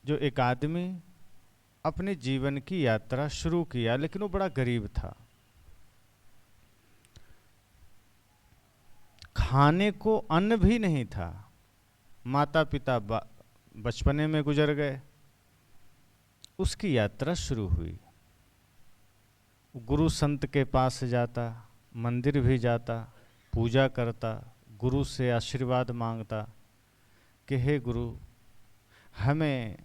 जो एक आदमी अपने जीवन की यात्रा शुरू किया, लेकिन वो बड़ा गरीब था। खाने को अन्न भी नहीं था। माता पिता बचपने में गुजर गए। उसकी यात्रा शुरू हुई। गुरु संत के पास जाता, मंदिर भी जाता, पूजा करता, गुरु से आशीर्वाद मांगता कि हे गुरु, हमें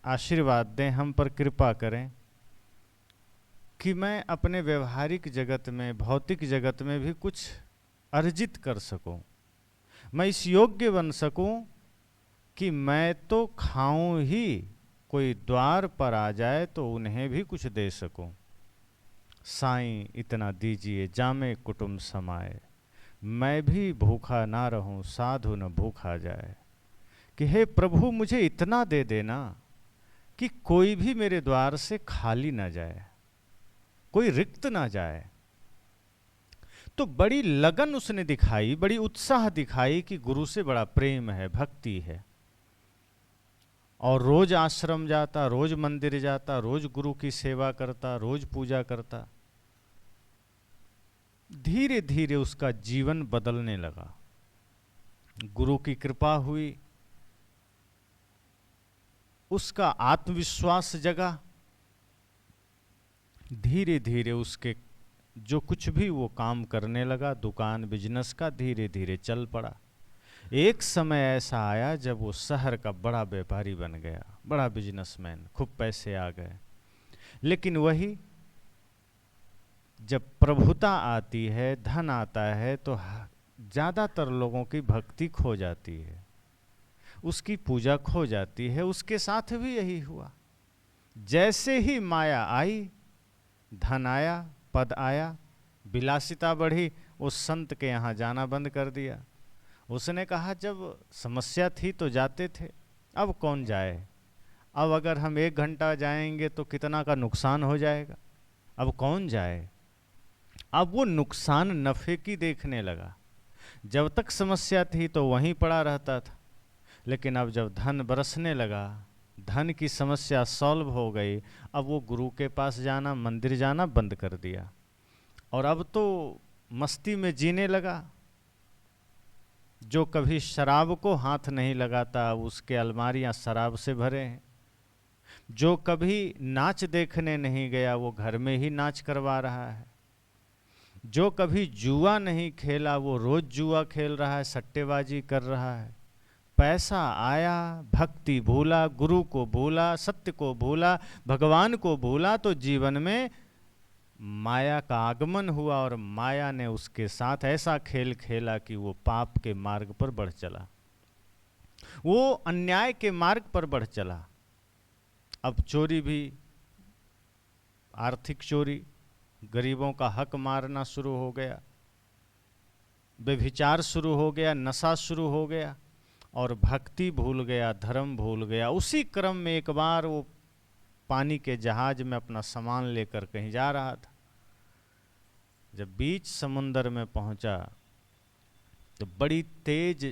आशीर्वाद दें, हम पर कृपा करें कि मैं अपने व्यवहारिक जगत में, भौतिक जगत में भी कुछ अर्जित कर सकूं, मैं इस योग्य बन सकूं कि मैं तो खाऊं ही, कोई द्वार पर आ जाए तो उन्हें भी कुछ दे सकूं। साईं इतना दीजिए जामे कुटुंब समाए, मैं भी भूखा ना रहूं साधु न भूखा जाए। कि हे प्रभु, मुझे इतना दे देना कि कोई भी मेरे द्वार से खाली ना जाए, कोई रिक्त ना जाए। तो बड़ी लगन उसने दिखाई, बड़ी उत्साह दिखाई कि गुरु से बड़ा प्रेम है, भक्ति है। और रोज आश्रम जाता, रोज मंदिर जाता, रोज गुरु की सेवा करता, रोज पूजा करता। धीरे धीरे उसका जीवन बदलने लगा। गुरु की कृपा हुई, उसका आत्मविश्वास जगा। धीरे धीरे उसके जो कुछ भी वो काम करने लगा, दुकान बिजनेस का, धीरे धीरे चल पड़ा। एक समय ऐसा आया जब वो शहर का बड़ा व्यापारी बन गया, बड़ा बिजनेसमैन, खूब पैसे आ गए। लेकिन वही, जब प्रभुता आती है, धन आता है, तो ज़्यादातर लोगों की भक्ति खो जाती है, उसकी पूजा खो जाती है। उसके साथ भी यही हुआ। जैसे ही माया आई, धन आया, पद आया, विलासिता बढ़ी, उस संत के यहाँ जाना बंद कर दिया। उसने कहा जब समस्या थी तो जाते थे, अब कौन जाए, अब अगर हम 1 घंटा जाएंगे तो कितना का नुकसान हो जाएगा, अब कौन जाए। अब वो नुकसान नफ़े की देखने लगा। जब तक समस्या थी तो वहीं पड़ा रहता था, लेकिन अब जब धन बरसने लगा, धन की समस्या सॉल्व हो गई, अब वो गुरु के पास जाना, मंदिर जाना बंद कर दिया। और अब तो मस्ती में जीने लगा। जो कभी शराब को हाथ नहीं लगाता, उसके अलमारियां शराब से भरे हैं। जो कभी नाच देखने नहीं गया, वो घर में ही नाच करवा रहा है। जो कभी जुआ नहीं खेला, वो रोज जुआ खेल रहा है, सट्टेबाजी कर रहा है। पैसा आया, भक्ति भूला, गुरु को भूला, सत्य को भूला, भगवान को भूला, तो जीवन में माया का आगमन हुआ और माया ने उसके साथ ऐसा खेल खेला कि वो पाप के मार्ग पर बढ़ चला, वो अन्याय के मार्ग पर बढ़ चला। अब चोरी भी, आर्थिक चोरी, गरीबों का हक मारना शुरू हो गया, व्यभिचार शुरू हो गया, नशा शुरू हो गया, और भक्ति भूल गया, धर्म भूल गया। उसी क्रम में एक बार वो पानी के जहाज में अपना सामान लेकर कहीं जा रहा था। जब बीच समुंदर में पहुंचा तो बड़ी तेज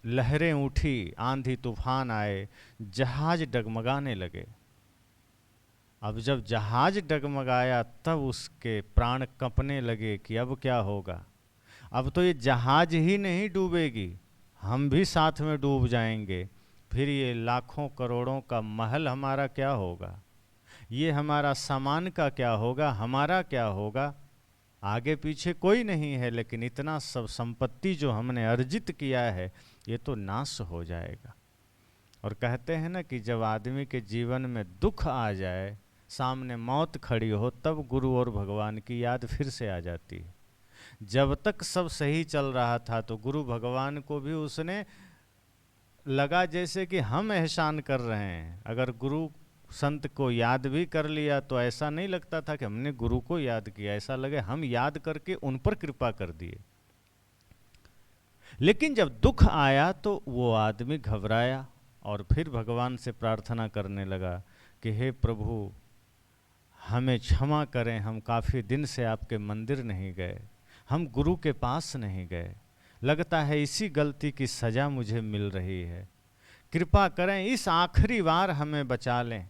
लहरें उठी, आंधी तूफान आए, जहाज डगमगाने लगे। अब जब जहाज डगमगाया तब उसके प्राण कंपने लगे कि अब क्या होगा। अब तो ये जहाज ही नहीं डूबेगी, हम भी साथ में डूब जाएंगे। फिर ये लाखों करोड़ों का महल हमारा क्या होगा, ये हमारा सामान का क्या होगा, हमारा क्या होगा। आगे पीछे कोई नहीं है, लेकिन इतना सब संपत्ति जो हमने अर्जित किया है, ये तो नाश हो जाएगा। और कहते हैं ना कि जब आदमी के जीवन में दुख आ जाए, सामने मौत खड़ी हो, तब गुरु और भगवान की याद फिर से आ जाती है। जब तक सब सही चल रहा था तो गुरु भगवान को भी उसने लगा जैसे कि हम एहसान कर रहे हैं। अगर गुरु संत को याद भी कर लिया तो ऐसा नहीं लगता था कि हमने गुरु को याद किया, ऐसा लगे हम याद करके उन पर कृपा कर दिए। लेकिन जब दुख आया तो वो आदमी घबराया और फिर भगवान से प्रार्थना करने लगा कि हे प्रभु, हमें क्षमा करें, हम काफ़ी दिन से आपके मंदिर नहीं गए, हम गुरु के पास नहीं गए, लगता है इसी गलती की सज़ा मुझे मिल रही है। कृपा करें, इस आखिरी बार हमें बचा लें,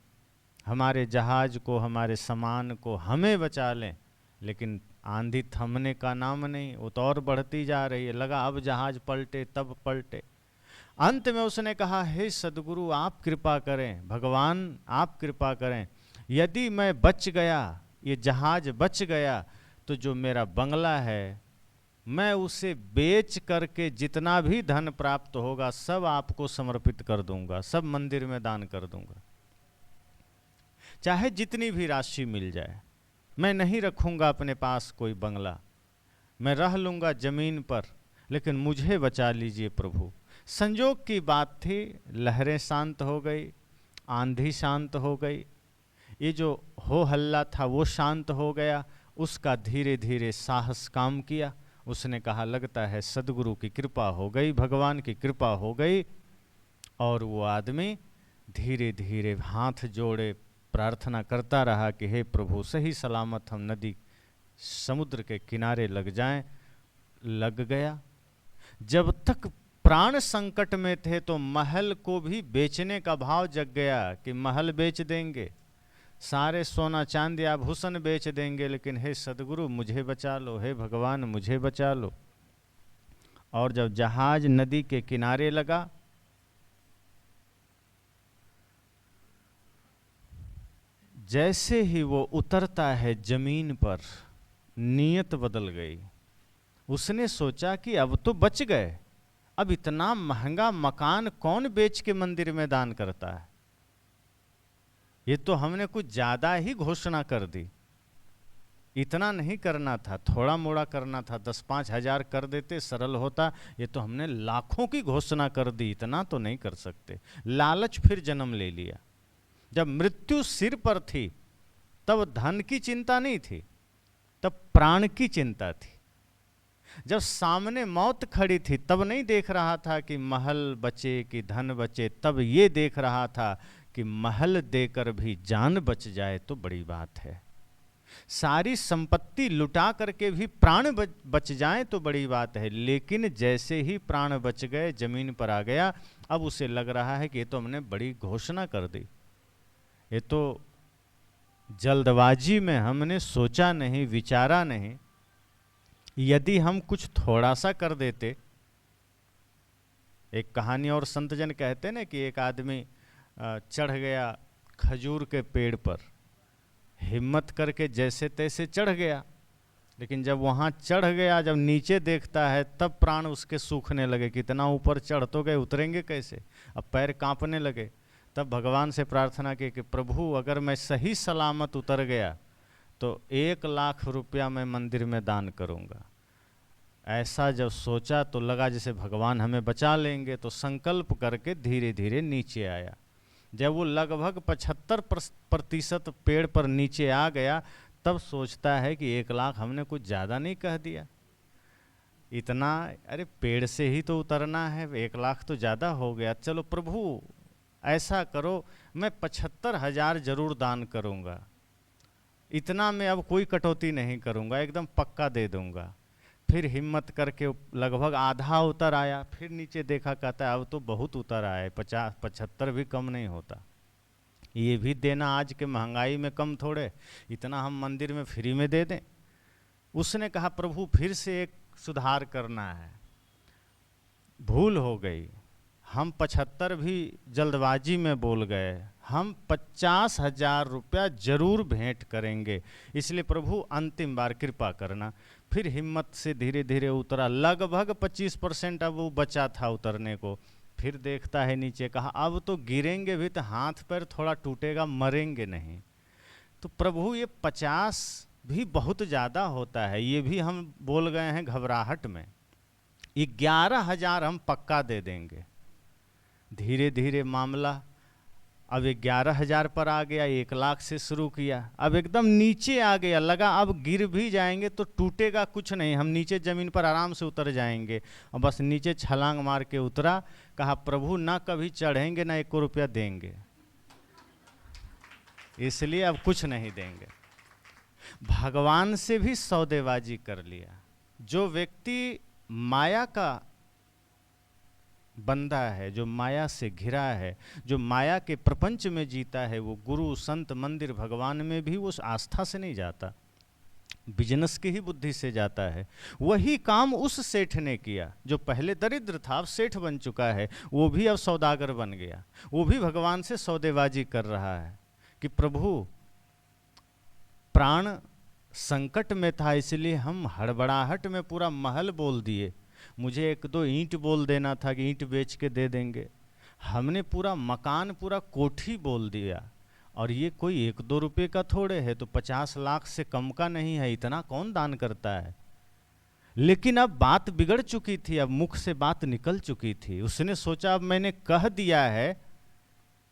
हमारे जहाज को, हमारे सामान को हमें बचा लें। लेकिन आंधी थमने का नाम नहीं, वो तो और बढ़ती जा रही है। लगा अब जहाज पलटे तब पलटे। अंत में उसने कहा, हे सदगुरु आप कृपा करें, भगवान आप कृपा करें, यदि मैं बच गया, ये जहाज बच गया, तो जो मेरा बंगला है मैं उसे बेच करके जितना भी धन प्राप्त होगा सब आपको समर्पित कर दूंगा, सब मंदिर में दान कर दूंगा, चाहे जितनी भी राशि मिल जाए। मैं नहीं रखूंगा अपने पास कोई बंगला, मैं रह लूंगा जमीन पर, लेकिन मुझे बचा लीजिए प्रभु। संजोग की बात थी, लहरें शांत हो गई, आंधी शांत हो गई, ये जो हो हल्ला था वो शांत हो गया। उसका धीरे धीरे साहस काम किया। उसने कहा, लगता है सदगुरु की कृपा हो गई, भगवान की कृपा हो गई। और वो आदमी धीरे धीरे हाथ जोड़े प्रार्थना करता रहा कि हे प्रभु, सही सलामत हम नदी समुद्र के किनारे लग जाएं। लग गया। जब तक प्राण संकट में थे तो महल को भी बेचने का भाव जग गया कि महल बेच देंगे, सारे सोना चांदी आभूषण बेच देंगे, लेकिन हे सदगुरु मुझे बचा लो, हे भगवान मुझे बचा लो। और जब जहाज नदी के किनारे लगा, जैसे ही वो उतरता है जमीन पर, नीयत बदल गई। उसने सोचा कि अब तो बच गए, अब इतना महंगा मकान कौन बेच के मंदिर में दान करता है, ये तो हमने कुछ ज्यादा ही घोषणा कर दी। इतना नहीं करना था, थोड़ा मोड़ा करना था, 10-5 हजार कर देते सरल होता। ये तो हमने लाखों की घोषणा कर दी, इतना तो नहीं कर सकते। लालच फिर जन्म ले लिया। जब मृत्यु सिर पर थी तब धन की चिंता नहीं थी, तब प्राण की चिंता थी। जब सामने मौत खड़ी थी तब नहीं देख रहा था कि महल बचे कि धन बचे, तब ये देख रहा था कि महल देकर भी जान बच जाए तो बड़ी बात है, सारी संपत्ति लुटा करके भी प्राण बच जाए तो बड़ी बात है। लेकिन जैसे ही प्राण बच गए, जमीन पर आ गया, अब उसे लग रहा है कि ये तो हमने बड़ी घोषणा कर दी, ये तो जल्दबाजी में हमने सोचा नहीं, विचारा नहीं। यदि हम कुछ थोड़ा सा कर देते। एक कहानी और संतजन कहते ना कि एक आदमी चढ़ गया खजूर के पेड़ पर, हिम्मत करके जैसे तैसे चढ़ गया, लेकिन जब वहाँ चढ़ गया, जब नीचे देखता है तब प्राण उसके सूखने लगे। कितना ऊपर चढ़ तो गए, उतरेंगे कैसे, अब पैर कांपने लगे। तब भगवान से प्रार्थना की कि प्रभु अगर मैं सही सलामत उतर गया तो 1 लाख रुपया मैं मंदिर में दान करूँगा। ऐसा जब सोचा तो लगा जैसे भगवान हमें बचा लेंगे, तो संकल्प करके धीरे धीरे नीचे आया। जब वो लगभग 75% पेड़ पर नीचे आ गया, तब सोचता है कि 1 लाख हमने कुछ ज़्यादा नहीं कह दिया, इतना, अरे पेड़ से ही तो उतरना है, 1 लाख तो ज़्यादा हो गया। चलो प्रभु ऐसा करो, मैं 75,000 जरूर दान करूँगा, इतना मैं अब कोई कटौती नहीं करूँगा, एकदम पक्का दे दूँगा। फिर हिम्मत करके लगभग आधा उतर आया, फिर नीचे देखा, कहता है अब तो बहुत उतर आया है, 50-75 भी कम नहीं होता, ये भी देना आज के महंगाई में कम थोड़े, इतना हम मंदिर में फ्री में दे दें। उसने कहा प्रभु फिर से एक सुधार करना है, भूल हो गई, हम 75 भी जल्दबाजी में बोल गए, हम 50,000 रुपया जरूर भेंट करेंगे, इसलिए प्रभु अंतिम बार कृपा करना। फिर हिम्मत से धीरे धीरे उतरा, लगभग 25% अब वो बचा था उतरने को। फिर देखता है नीचे, कहा अब तो गिरेंगे भी तो हाथ पैर थोड़ा टूटेगा, मरेंगे नहीं। तो प्रभु ये 50 भी बहुत ज़्यादा होता है, ये भी हम बोल गए हैं घबराहट में, 11,000 हम पक्का दे देंगे। धीरे धीरे मामला अब 11,000 पर आ गया, 1 लाख से शुरू किया, अब एकदम नीचे आ गया, लगा अब गिर भी जाएंगे तो टूटेगा कुछ नहीं, हम नीचे ज़मीन पर आराम से उतर जाएंगे। और बस नीचे छलांग मार के उतरा, कहा प्रभु ना कभी चढ़ेंगे ना 1 रुपया देंगे, इसलिए अब कुछ नहीं देंगे। भगवान से भी सौदेबाजी कर लिया। जो व्यक्ति माया का बंधा है, जो माया से घिरा है, जो माया के प्रपंच में जीता है, वो गुरु संत मंदिर भगवान में भी वो आस्था से नहीं जाता, बिजनेस की ही बुद्धि से जाता है। वही काम उस सेठ ने किया जो पहले दरिद्र था, अब सेठ बन चुका है, वो भी अब सौदागर बन गया, वो भी भगवान से सौदेबाजी कर रहा है कि प्रभु प्राण संकट में था, इसलिए हम हड़बड़ाहट में पूरा महल बोल दिए, मुझे 1-2 ईंट बोल देना था कि ईंट बेच के दे देंगे, हमने पूरा मकान पूरा कोठी बोल दिया, और ये कोई 1-2 रुपये का थोड़े है, तो 50 लाख से कम का नहीं है, इतना कौन दान करता है। लेकिन अब बात बिगड़ चुकी थी, अब मुख से बात निकल चुकी थी, उसने सोचा अब मैंने कह दिया है,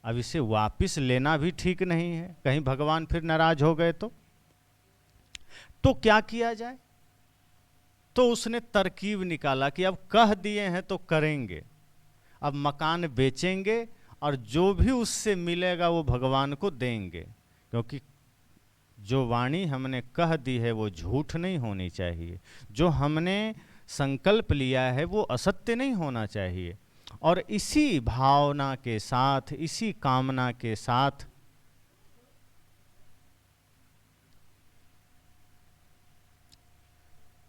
अब इसे वापस लेना भी ठीक नहीं है, कहीं भगवान फिर नाराज हो गए तो क्या किया जाए। तो उसने तरकीब निकाला कि अब कह दिए हैं तो करेंगे, अब मकान बेचेंगे और जो भी उससे मिलेगा वो भगवान को देंगे, क्योंकि जो वाणी हमने कह दी है वो झूठ नहीं होनी चाहिए, जो हमने संकल्प लिया है वो असत्य नहीं होना चाहिए। और इसी भावना के साथ, इसी कामना के साथ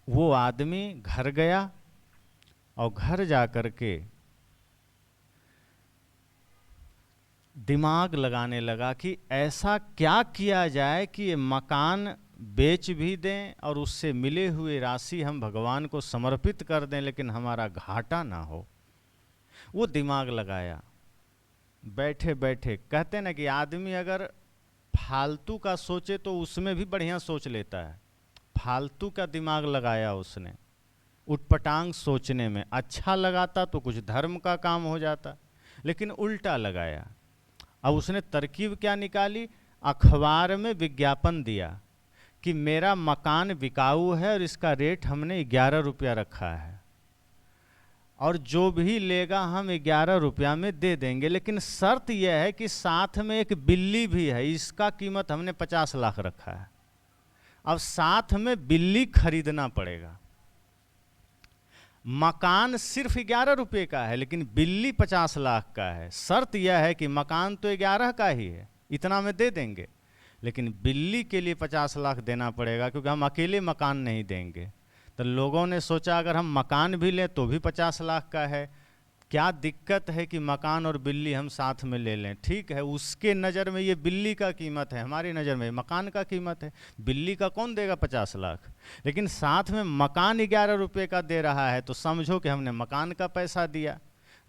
वो आदमी घर गया और घर जा कर के दिमाग लगाने लगा कि ऐसा क्या किया जाए कि ये मकान बेच भी दें और उससे मिले हुए राशि हम भगवान को समर्पित कर दें, लेकिन हमारा घाटा ना हो। वो दिमाग लगाया, बैठे बैठे कहते ना कि आदमी अगर फालतू का सोचे तो उसमें भी बढ़िया सोच लेता है, फालतू का दिमाग लगाया उसने, उटपटांग सोचने में। अच्छा लगाता तो कुछ धर्म का काम हो जाता, लेकिन उल्टा लगाया। अब उसने तरकीब क्या निकाली, अखबार में विज्ञापन दिया कि मेरा मकान बिकाऊ है और इसका रेट हमने 11 रुपया रखा है, और जो भी लेगा हम 11 रुपया में दे देंगे, लेकिन शर्त यह है कि साथ में एक बिल्ली भी है, इसका कीमत हमने 50 लाख रखा है। अब साथ में बिल्ली खरीदना पड़ेगा। मकान सिर्फ 11 रुपये का है, लेकिन बिल्ली 50 लाख का है। शर्त यह है कि मकान तो 11 का ही है, इतना में दे देंगे, लेकिन बिल्ली के लिए 50 लाख देना पड़ेगा, क्योंकि हम अकेले मकान नहीं देंगे। तो लोगों ने सोचा अगर हम मकान भी लें तो भी 50 लाख का है, क्या दिक्कत है कि मकान और बिल्ली हम साथ में ले लें। ठीक है, उसके नज़र में ये बिल्ली का कीमत है, हमारी नज़र में मकान का कीमत है। बिल्ली का कौन देगा 50 लाख, लेकिन साथ में मकान 11 रुपये का दे रहा है, तो समझो कि हमने मकान का पैसा दिया।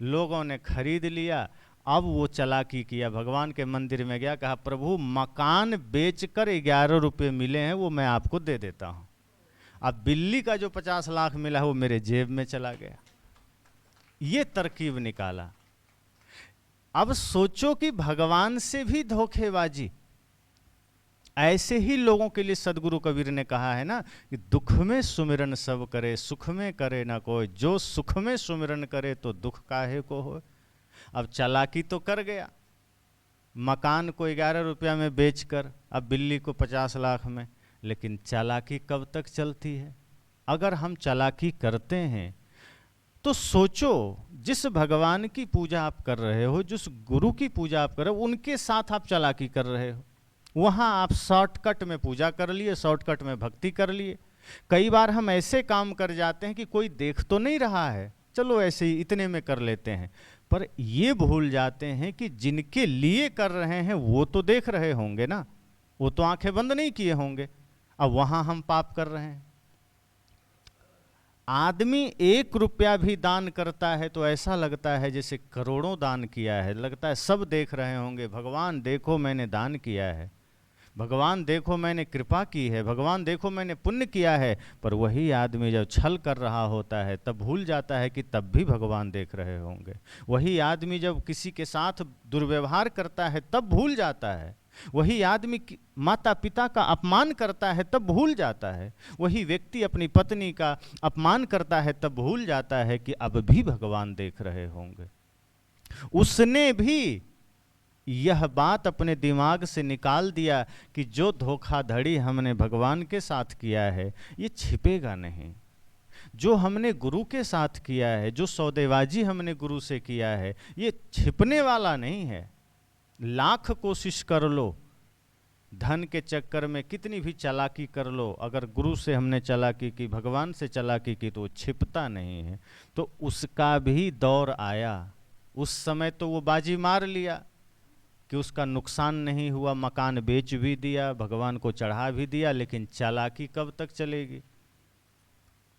लोगों ने खरीद लिया। अब वो चालाकी किया, भगवान के मंदिर में गया, कहा प्रभु मकान बेचकर 11 रुपये मिले हैं वो मैं आपको दे देता हूँ, अब बिल्ली का जो 50 लाख मिला है वो मेरे जेब में चला गया। ये तरकीब निकाला। अब सोचो कि भगवान से भी धोखेबाजी। ऐसे ही लोगों के लिए सदगुरु कबीर ने कहा है ना कि दुख में सुमिरन सब करे, सुख में करे ना कोई, जो सुख में सुमिरन करे तो दुख काहे को हो। अब चालाकी तो कर गया, मकान को 11 रुपया में बेचकर अब बिल्ली को 50 लाख में, लेकिन चालाकी कब तक चलती है। अगर हम चालाकी करते हैं तो सोचो, जिस भगवान की पूजा आप कर रहे हो, जिस गुरु की पूजा आप कर रहे हो, उनके साथ आप चालाकी कर रहे हो। वहाँ आप शॉर्टकट में पूजा कर लिए, शॉर्टकट में भक्ति कर लिए। कई बार हम ऐसे काम कर जाते हैं कि कोई देख तो नहीं रहा है, चलो ऐसे ही इतने में कर लेते हैं, पर ये भूल जाते हैं कि जिनके लिए कर रहे हैं वो तो देख रहे होंगे ना, वो तो आंखें बंद नहीं किए होंगे। अब वहाँ हम पाप कर रहे हैं। आदमी 1 रुपया भी दान करता है तो ऐसा लगता है जैसे करोड़ों दान किया है, लगता है सब देख रहे होंगे, भगवान देखो मैंने दान किया है, भगवान देखो मैंने कृपा की है, भगवान देखो मैंने पुण्य किया है। पर वही आदमी जब छल कर रहा होता है तब भूल जाता है कि तब भी भगवान देख रहे होंगे। वही आदमी जब किसी के साथ दुर्व्यवहार करता है तब भूल जाता है। वही आदमी माता पिता का अपमान करता है तब भूल जाता है। वही व्यक्ति अपनी पत्नी का अपमान करता है तब भूल जाता है कि अब भी भगवान देख रहे होंगे। उसने भी यह बात अपने दिमाग से निकाल दिया कि जो धोखाधड़ी हमने भगवान के साथ किया है ये छिपेगा नहीं। जो हमने गुरु के साथ किया है, जो सौदेबाजी हमने गुरु से किया है, ये छिपने वाला नहीं है। लाख कोशिश कर लो, धन के चक्कर में कितनी भी चालाकी कर लो, अगर गुरु से हमने चालाकी की, भगवान से चालाकी की, तो वो छिपता नहीं है। तो उसका भी दौर आया। उस समय तो वो बाजी मार लिया कि उसका नुकसान नहीं हुआ, मकान बेच भी दिया, भगवान को चढ़ा भी दिया, लेकिन चालाकी कब तक चलेगी?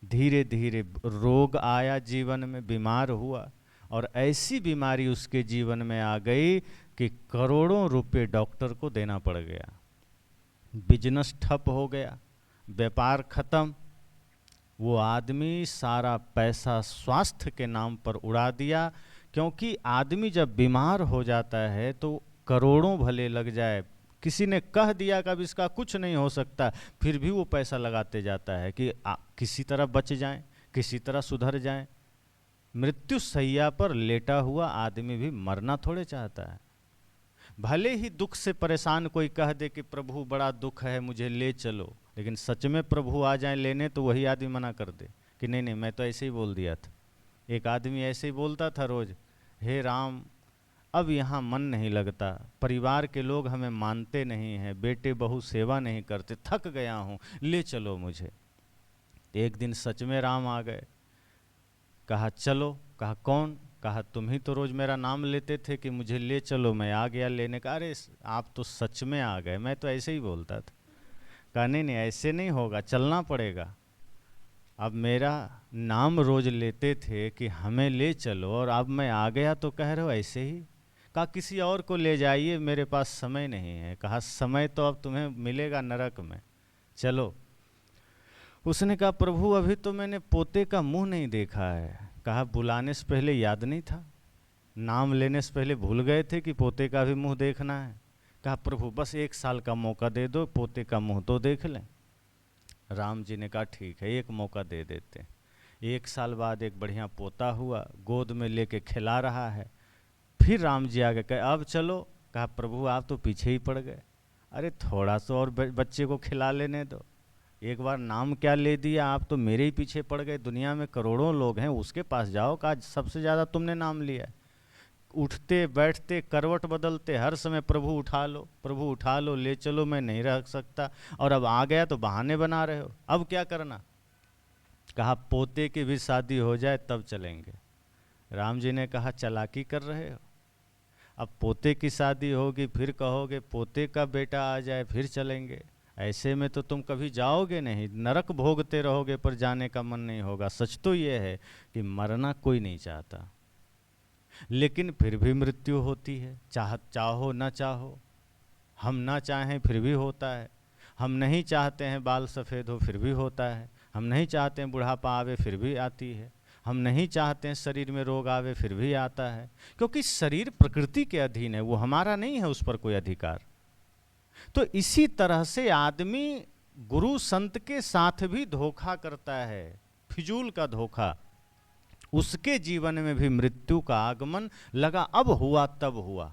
धीरे धीरे रोग आया, जीवन में बीमार हुआ, और ऐसी बीमारी उसके जीवन में आ गई कि करोड़ों रुपए डॉक्टर को देना पड़ गया। बिजनेस ठप हो गया, व्यापार खत्म। वो आदमी सारा पैसा स्वास्थ्य के नाम पर उड़ा दिया, क्योंकि आदमी जब बीमार हो जाता है तो करोड़ों भले लग जाए, किसी ने कह दिया कि अब इसका कुछ नहीं हो सकता, फिर भी वो पैसा लगाते जाता है कि किसी तरह बच जाएं, किसी तरह सुधर जाएं। मृत्यु सैया पर लेटा हुआ आदमी भी मरना थोड़े चाहता है। भले ही दुख से परेशान कोई कह दे कि प्रभु बड़ा दुख है, मुझे ले चलो, लेकिन सच में प्रभु आ जाए लेने तो वही आदमी मना कर दे कि नहीं नहीं, मैं तो ऐसे ही बोल दिया था। एक आदमी ऐसे ही बोलता था रोज, हे राम अब यहाँ मन नहीं लगता, परिवार के लोग हमें मानते नहीं हैं, बेटे बहू सेवा नहीं करते, थक गया हूँ, ले चलो मुझे। एक दिन सच में राम आ गए, कहा चलो, कहा कौन? कहा तुम ही तो रोज मेरा नाम लेते थे कि मुझे ले चलो, मैं आ गया लेने का। अरे आप तो सच में आ गए, मैं तो ऐसे ही बोलता था। कहा नहीं नहीं, ऐसे नहीं होगा, चलना पड़ेगा। अब मेरा नाम रोज लेते थे कि हमें ले चलो, और अब मैं आ गया तो कह रहे हो ऐसे ही। कहा किसी और को ले जाइए, मेरे पास समय नहीं है। कहा समय तो अब तुम्हें मिलेगा नरक में, चलो। उसने कहा प्रभु अभी तो मैंने पोते का मुंह नहीं देखा है। कहा बुलाने से पहले याद नहीं था, नाम लेने से पहले भूल गए थे कि पोते का भी मुंह देखना है। कहा प्रभु बस 1 साल का मौका दे दो, पोते का मुंह तो देख लें। राम जी ने कहा ठीक है, 1 मौका दे देते। 1 साल बाद एक बढ़िया पोता हुआ, गोद में लेके खिला रहा है। फिर राम जी आगे कहे अब चलो। कहा प्रभु आप तो पीछे ही पड़ गए, अरे थोड़ा सा और बच्चे को खिला लेने दो। एक बार नाम क्या ले दिया, आप तो मेरे ही पीछे पड़ गए। दुनिया में करोड़ों लोग हैं, उसके पास जाओ, कहा सबसे ज़्यादा तुमने नाम लिया। उठते बैठते करवट बदलते हर समय प्रभु उठा लो, प्रभु उठा लो, ले चलो, मैं नहीं रह सकता। और अब आ गया तो बहाने बना रहे हो, अब क्या करना? कहा पोते की भी शादी हो जाए तब चलेंगे। राम जी ने कहा चालाकी कर रहे हो, अब पोते की शादी होगी फिर कहोगे पोते का बेटा आ जाए फिर चलेंगे। ऐसे में तो तुम कभी जाओगे नहीं, नरक भोगते रहोगे पर जाने का मन नहीं होगा। सच तो ये है कि मरना कोई नहीं चाहता, लेकिन फिर भी मृत्यु होती है, चाहो ना चाहो। हम ना चाहें फिर भी होता है, हम नहीं चाहते हैं बाल सफ़ेद हो फिर भी होता है, हम नहीं चाहते हैं बुढ़ापा आवे फिर भी आती है, हम नहीं चाहते हैं शरीर में रोग आवे फिर भी आता है। क्योंकि शरीर प्रकृति के अधीन है, वो हमारा नहीं है, उस पर कोई अधिकार। तो इसी तरह से आदमी गुरु संत के साथ भी धोखा करता है, फिजूल का धोखा। उसके जीवन में भी मृत्यु का आगमन लगा, अब हुआ तब हुआ।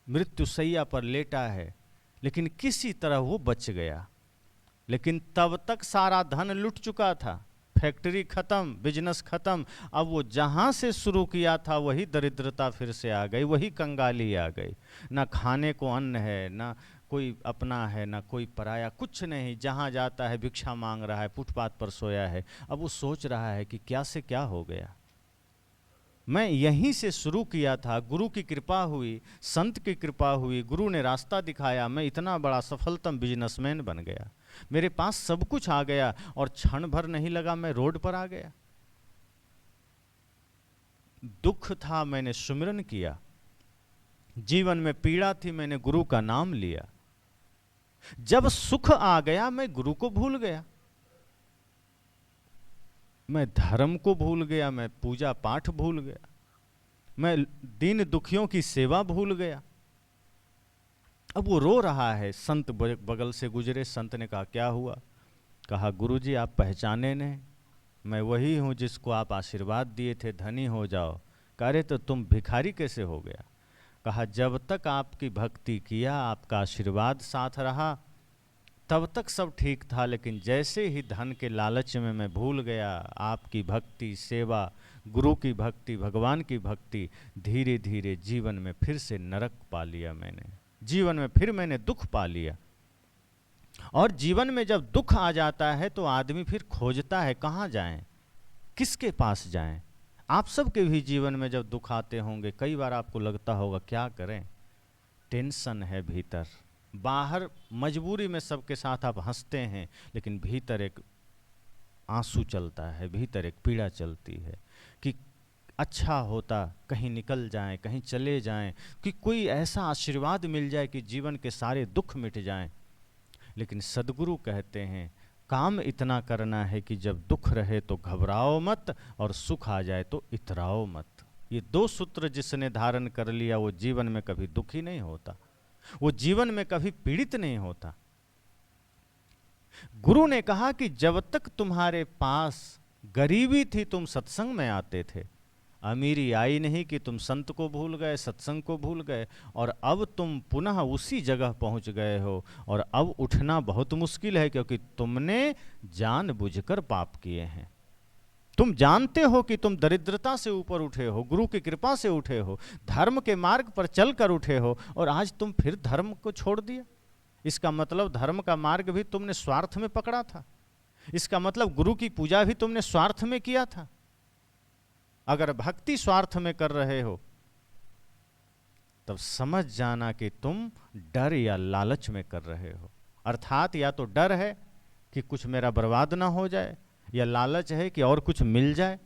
मृत्यु सैया पर लेटा है, लेकिन किसी तरह वो बच गया। लेकिन तब तक सारा धन लुट चुका था, फैक्ट्री खत्म, बिजनेस खत्म। अब वो जहाँ से शुरू किया था वही दरिद्रता फिर से आ गई, वही कंगाली आ गई। ना खाने को अन्न है, ना कोई अपना है, ना कोई पराया, कुछ नहीं। जहाँ जाता है भिक्षा मांग रहा है, फुटपाथ पर सोया है। अब वो सोच रहा है कि क्या से क्या हो गया। मैं यहीं से शुरू किया था, गुरु की कृपा हुई, संत की कृपा हुई, गुरु ने रास्ता दिखाया, मैं इतना बड़ा सफलतम बिजनेसमैन बन गया, मेरे पास सब कुछ आ गया, और क्षण भर नहीं लगा मैं रोड पर आ गया। दुख था, मैंने सुमिरन किया। जीवन में पीड़ा थी, मैंने गुरु का नाम लिया। जब सुख आ गया मैं गुरु को भूल गया, मैं धर्म को भूल गया, मैं पूजा पाठ भूल गया, मैं दीन दुखियों की सेवा भूल गया। अब वो रो रहा है, संत बगल से गुजरे। संत ने कहा क्या हुआ? कहा गुरुजी आप पहचाने नहीं, मैं वही हूँ जिसको आप आशीर्वाद दिए थे धनी हो जाओ। कह रहे तो तुम भिखारी कैसे हो गया? कहा जब तक आपकी भक्ति किया, आपका आशीर्वाद साथ रहा, तब तक सब ठीक था, लेकिन जैसे ही धन के लालच में मैं भूल गया आपकी भक्ति, सेवा, गुरु की भक्ति, भगवान की भक्ति, धीरे धीरे जीवन में फिर से नरक पा लिया मैंने, जीवन में फिर मैंने दुख पा लिया। और जीवन में जब दुख आ जाता है तो आदमी फिर खोजता है कहाँ जाएं, किसके पास जाएं। आप सबके भी जीवन में जब दुख आते होंगे, कई बार आपको लगता होगा क्या करें, टेंशन है भीतर, बाहर मजबूरी में सबके साथ आप हंसते हैं, लेकिन भीतर एक आंसू चलता है, भीतर एक पीड़ा चलती है कि अच्छा होता कहीं निकल जाएं, कहीं चले जाएं, कि कोई ऐसा आशीर्वाद मिल जाए कि जीवन के सारे दुख मिट जाएं। लेकिन सद्गुरु कहते हैं काम इतना करना है कि जब दुख रहे तो घबराओ मत, और सुख आ जाए तो इतराओ मत। ये 2 सूत्र जिसने धारण कर लिया वो जीवन में कभी दुखी नहीं होता, वो जीवन में कभी पीड़ित नहीं होता। गुरु ने कहा कि जब तक तुम्हारे पास गरीबी थी तुम सत्संग में आते थे, अमीरी आई नहीं कि तुम संत को भूल गए, सत्संग को भूल गए, और अब तुम पुनः उसी जगह पहुंच गए हो, और अब उठना बहुत मुश्किल है क्योंकि तुमने जानबूझकर पाप किए हैं। तुम जानते हो कि तुम दरिद्रता से ऊपर उठे हो, गुरु की कृपा से उठे हो, धर्म के मार्ग पर चलकर उठे हो, और आज तुम फिर धर्म को छोड़ दिया। इसका मतलब धर्म का मार्ग भी तुमने स्वार्थ में पकड़ा था, इसका मतलब गुरु की पूजा भी तुमने स्वार्थ में किया था। अगर भक्ति स्वार्थ में कर रहे हो तब समझ जाना कि तुम डर या लालच में कर रहे हो। अर्थात या तो डर है कि कुछ मेरा बर्बाद ना हो जाए, या लालच है कि और कुछ मिल जाए।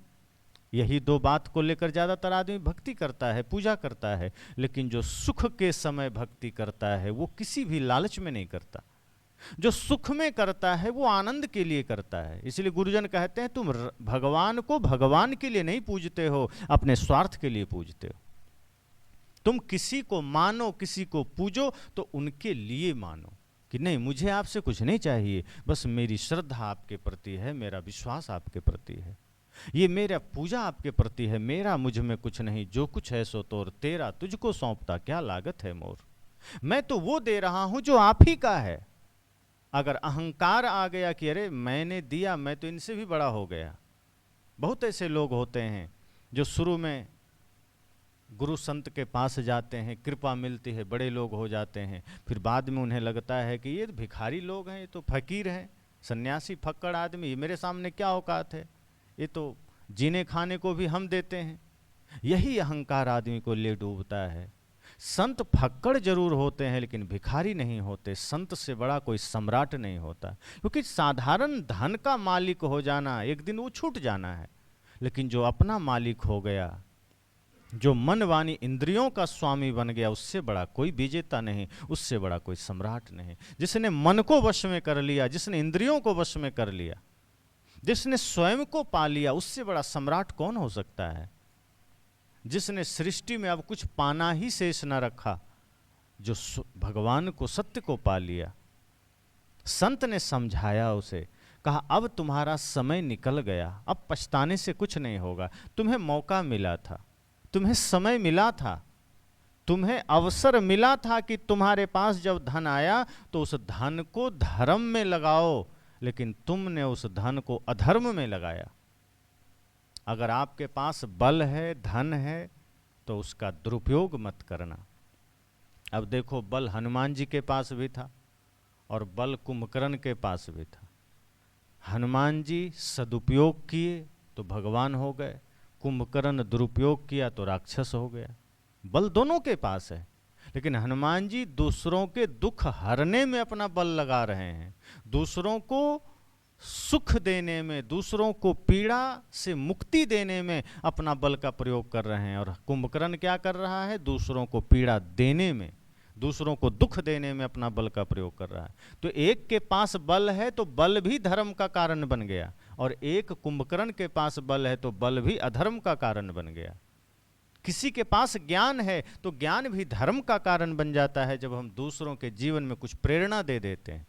यही 2 बात को लेकर ज़्यादातर आदमी भक्ति करता है, पूजा करता है। लेकिन जो सुख के समय भक्ति करता है वो किसी भी लालच में नहीं करता, जो सुख में करता है वो आनंद के लिए करता है। इसलिए गुरुजन कहते हैं तुम भगवान को भगवान के लिए नहीं पूजते हो, अपने स्वार्थ के लिए पूजते हो। तुम किसी को मानो, किसी को पूजो तो उनके लिए मानो कि नहीं मुझे आपसे कुछ नहीं चाहिए, बस मेरी श्रद्धा आपके प्रति है, मेरा विश्वास आपके प्रति है, ये मेरा पूजा आपके प्रति है, मेरा मुझ में कुछ नहीं, जो कुछ है सो तोर, तेरा तुझको सौंपता क्या लागत है मोर। मैं तो वो दे रहा हूं जो आप ही का है। अगर अहंकार आ गया कि अरे मैंने दिया, मैं तो इनसे भी बड़ा हो गया। बहुत ऐसे लोग होते हैं जो शुरू में गुरु संत के पास जाते हैं, कृपा मिलती है, बड़े लोग हो जाते हैं, फिर बाद में उन्हें लगता है कि ये भिखारी लोग हैं, ये तो फकीर हैं, सन्यासी फक्कड़ आदमी, ये मेरे सामने क्या औकात है, ये तो जीने खाने को भी हम देते हैं। यही अहंकार आदमी को ले डूबता है। संत फक्कड़ जरूर होते हैं लेकिन भिखारी नहीं होते। संत से बड़ा कोई सम्राट नहीं होता, क्योंकि साधारण धन का मालिक हो जाना एक दिन वो छूट जाना है, लेकिन जो अपना मालिक हो गया, जो मन वाणी इंद्रियों का स्वामी बन गया, उससे बड़ा कोई विजेता नहीं, उससे बड़ा कोई सम्राट नहीं। जिसने मन को वश में कर लिया, जिसने इंद्रियों को वश में कर लिया, जिसने स्वयं को पा लिया, उससे बड़ा सम्राट कौन हो सकता है। जिसने सृष्टि में अब कुछ पाना ही शेष न रखा, जो भगवान को, सत्य को पा लिया। संत ने समझाया उसे, कहा अब तुम्हारा समय निकल गया, अब पछताने से कुछ नहीं होगा। तुम्हें मौका मिला था, तुम्हें समय मिला था, तुम्हें अवसर मिला था कि तुम्हारे पास जब धन आया तो उस धन को धर्म में लगाओ, लेकिन तुमने उस धन को अधर्म में लगाया। अगर आपके पास बल है, धन है, तो उसका दुरुपयोग मत करना। अब देखो, बल हनुमान जी के पास भी था और बल कुंभकर्ण के पास भी था। हनुमान जी सदुपयोग किए तो भगवान हो गए, कुंभकर्ण दुरुपयोग किया तो राक्षस हो गया। बल दोनों के पास है, लेकिन हनुमान जी दूसरों के दुख हरने में अपना बल लगा रहे हैं, दूसरों को सुख देने में, दूसरों को पीड़ा से मुक्ति देने में अपना बल का प्रयोग कर रहे हैं। और कुंभकर्ण क्या कर रहा है, दूसरों को पीड़ा देने में, दूसरों को दुख देने में अपना बल का प्रयोग कर रहा है। तो एक के पास बल है तो बल भी धर्म का कारण बन गया, और एक कुंभकर्ण के पास बल है तो बल भी अधर्म का कारण बन गया। किसी के पास ज्ञान है तो ज्ञान भी धर्म का कारण बन जाता है, जब हम दूसरों के जीवन में कुछ प्रेरणा दे देते हैं।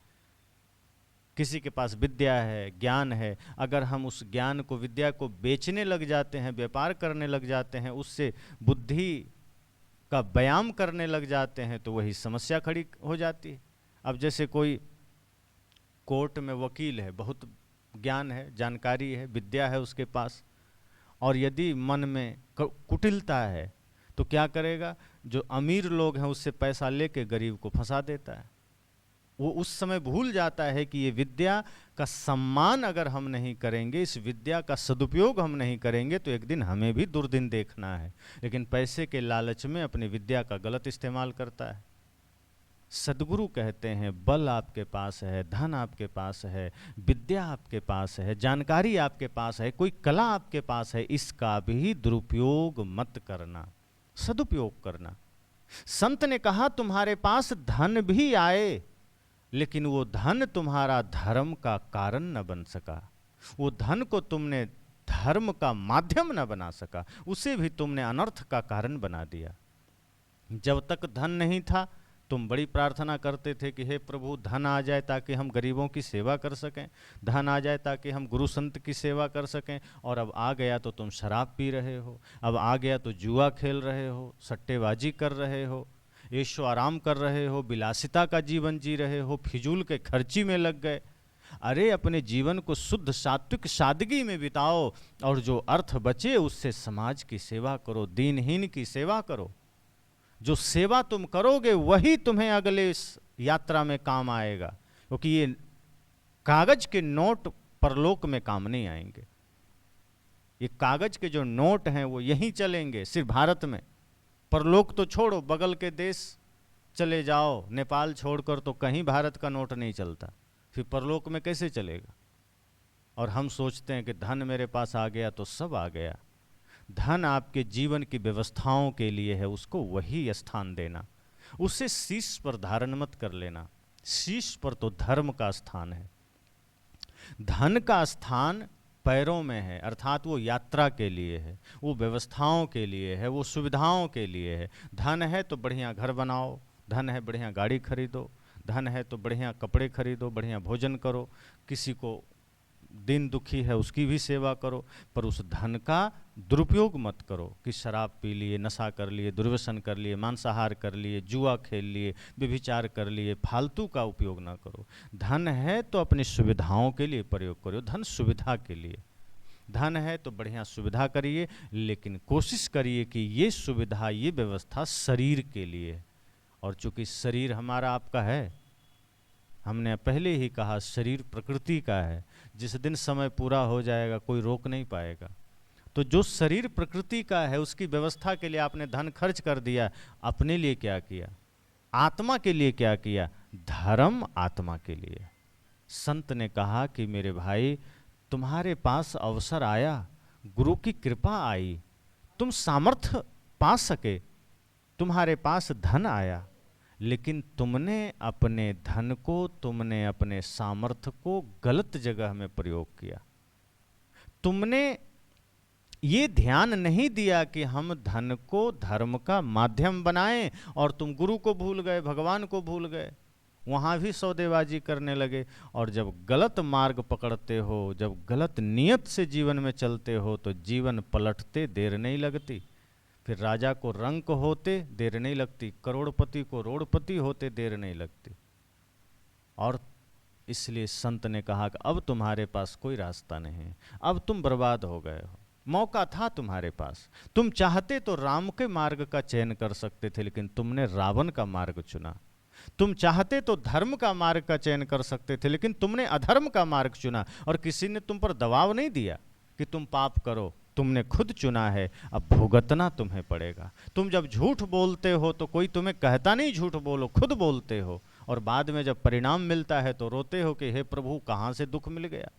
किसी के पास विद्या है, ज्ञान है, अगर हम उस ज्ञान को, विद्या को बेचने लग जाते हैं, व्यापार करने लग जाते हैं, उससे बुद्धि का व्यायाम करने लग जाते हैं, तो वही समस्या खड़ी हो जाती है। अब जैसे कोई कोर्ट में वकील है, बहुत ज्ञान है, जानकारी है, विद्या है उसके पास, और यदि मन में कुटिलता है तो क्या करेगा? जो अमीर लोग हैं उससे पैसा लेके गरीब को फंसा देता है। वो उस समय भूल जाता है कि ये विद्या का सम्मान अगर हम नहीं करेंगे, इस विद्या का सदुपयोग हम नहीं करेंगे तो एक दिन हमें भी दुर्दिन देखना है। लेकिन पैसे के लालच में अपनी विद्या का गलत इस्तेमाल करता है। सदगुरु कहते हैं बल आपके पास है, धन आपके पास है, विद्या आपके पास है, जानकारी आपके पास है, कोई कला आपके पास है, इसका भी दुरुपयोग मत करना, सदुपयोग करना। संत ने कहा तुम्हारे पास धन भी आए लेकिन वो धन तुम्हारा धर्म का कारण न बन सका, वो धन को तुमने धर्म का माध्यम न बना सका, उसे भी तुमने अनर्थ का कारण बना दिया। जब तक धन नहीं था तुम बड़ी प्रार्थना करते थे कि हे प्रभु धन आ जाए ताकि हम गरीबों की सेवा कर सकें, धन आ जाए ताकि हम गुरु संत की सेवा कर सकें, और अब आ गया तो तुम शराब पी रहे हो, अब आ गया तो जुआ खेल रहे हो, सट्टेबाजी कर रहे हो, ऐशो आराम कर रहे हो, विलासिता का जीवन जी रहे हो, फिजूल के खर्ची में लग गए। अरे अपने जीवन को शुद्ध सात्विक सादगी में बिताओ और जो अर्थ बचे उससे समाज की सेवा करो, दीनहीन की सेवा करो। जो सेवा तुम करोगे वही तुम्हें अगले इस यात्रा में काम आएगा, क्योंकि ये कागज के नोट परलोक में काम नहीं आएंगे। ये कागज के जो नोट हैं वो यहीं चलेंगे, सिर्फ भारत में। परलोक तो छोड़ो, बगल के देश चले जाओ, नेपाल छोड़कर तो कहीं भारत का नोट नहीं चलता, फिर परलोक में कैसे चलेगा? और हम सोचते हैं कि धन मेरे पास आ गया तो सब आ गया। धन आपके जीवन की व्यवस्थाओं के लिए है, उसको वही स्थान देना, उससे शीश पर धारण मत कर लेना। शीश पर तो धर्म का स्थान है, धन का स्थान पैरों में है, अर्थात वो यात्रा के लिए है, वो व्यवस्थाओं के लिए है, वो सुविधाओं के लिए है। धन है तो बढ़िया घर बनाओ, धन है बढ़िया गाड़ी खरीदो, धन है तो बढ़िया कपड़े खरीदो, बढ़िया भोजन करो, किसी को दिन दुखी है उसकी भी सेवा करो, पर उस धन का दुरुपयोग मत करो कि शराब पी लिए, नशा कर लिए, दुर्व्यसन कर लिए, मांसाहार कर लिए, जुआ खेल लिए, व्यभिचार कर लिए, फालतू का उपयोग ना करो। धन है तो अपनी सुविधाओं के लिए प्रयोग करो, धन सुविधा के लिए। धन है तो बढ़िया सुविधा करिए, लेकिन कोशिश करिए कि ये सुविधा, ये व्यवस्था शरीर के लिए। और चूंकि शरीर हमारा आपका है, हमने पहले ही कहा शरीर प्रकृति का है, जिस दिन समय पूरा हो जाएगा कोई रोक नहीं पाएगा। तो जो शरीर प्रकृति का है उसकी व्यवस्था के लिए आपने धन खर्च कर दिया, अपने लिए क्या किया? आत्मा के लिए क्या किया? धर्म आत्मा के लिए। संत ने कहा कि मेरे भाई तुम्हारे पास अवसर आया, गुरु की कृपा आई, तुम सामर्थ्य पा सके, तुम्हारे पास धन आया, लेकिन तुमने अपने धन को, तुमने अपने सामर्थ्य को गलत जगह में प्रयोग किया। तुमने ये ध्यान नहीं दिया कि हम धन को धर्म का माध्यम बनाएं, और तुम गुरु को भूल गए, भगवान को भूल गए, वहाँ भी सौदेबाजी करने लगे। और जब गलत मार्ग पकड़ते हो, जब गलत नियत से जीवन में चलते हो, तो जीवन पलटते देर नहीं लगती। फिर राजा को रंक होते देर नहीं लगती, करोड़पति को रोड़पति होते देर नहीं लगती। और इसलिए संत ने कहा कि अब तुम्हारे पास कोई रास्ता नहीं, अब तुम बर्बाद हो गए हो। मौका था तुम्हारे पास, तुम चाहते तो राम के मार्ग का चयन कर सकते थे, लेकिन तुमने रावण का मार्ग चुना। तुम चाहते तो धर्म का मार्ग का चयन कर सकते थे, लेकिन तुमने अधर्म का मार्ग चुना, और किसी ने तुम पर दबाव नहीं दिया कि तुम पाप करो, तुमने खुद चुना है, अब भुगतना तुम्हें पड़ेगा। तुम जब झूठ बोलते हो तो कोई तुम्हें कहता नहीं झूठ बोलो, खुद बोलते हो, और बाद में जब परिणाम मिलता है तो रोते हो कि हे प्रभु कहाँ से दुख मिल गया।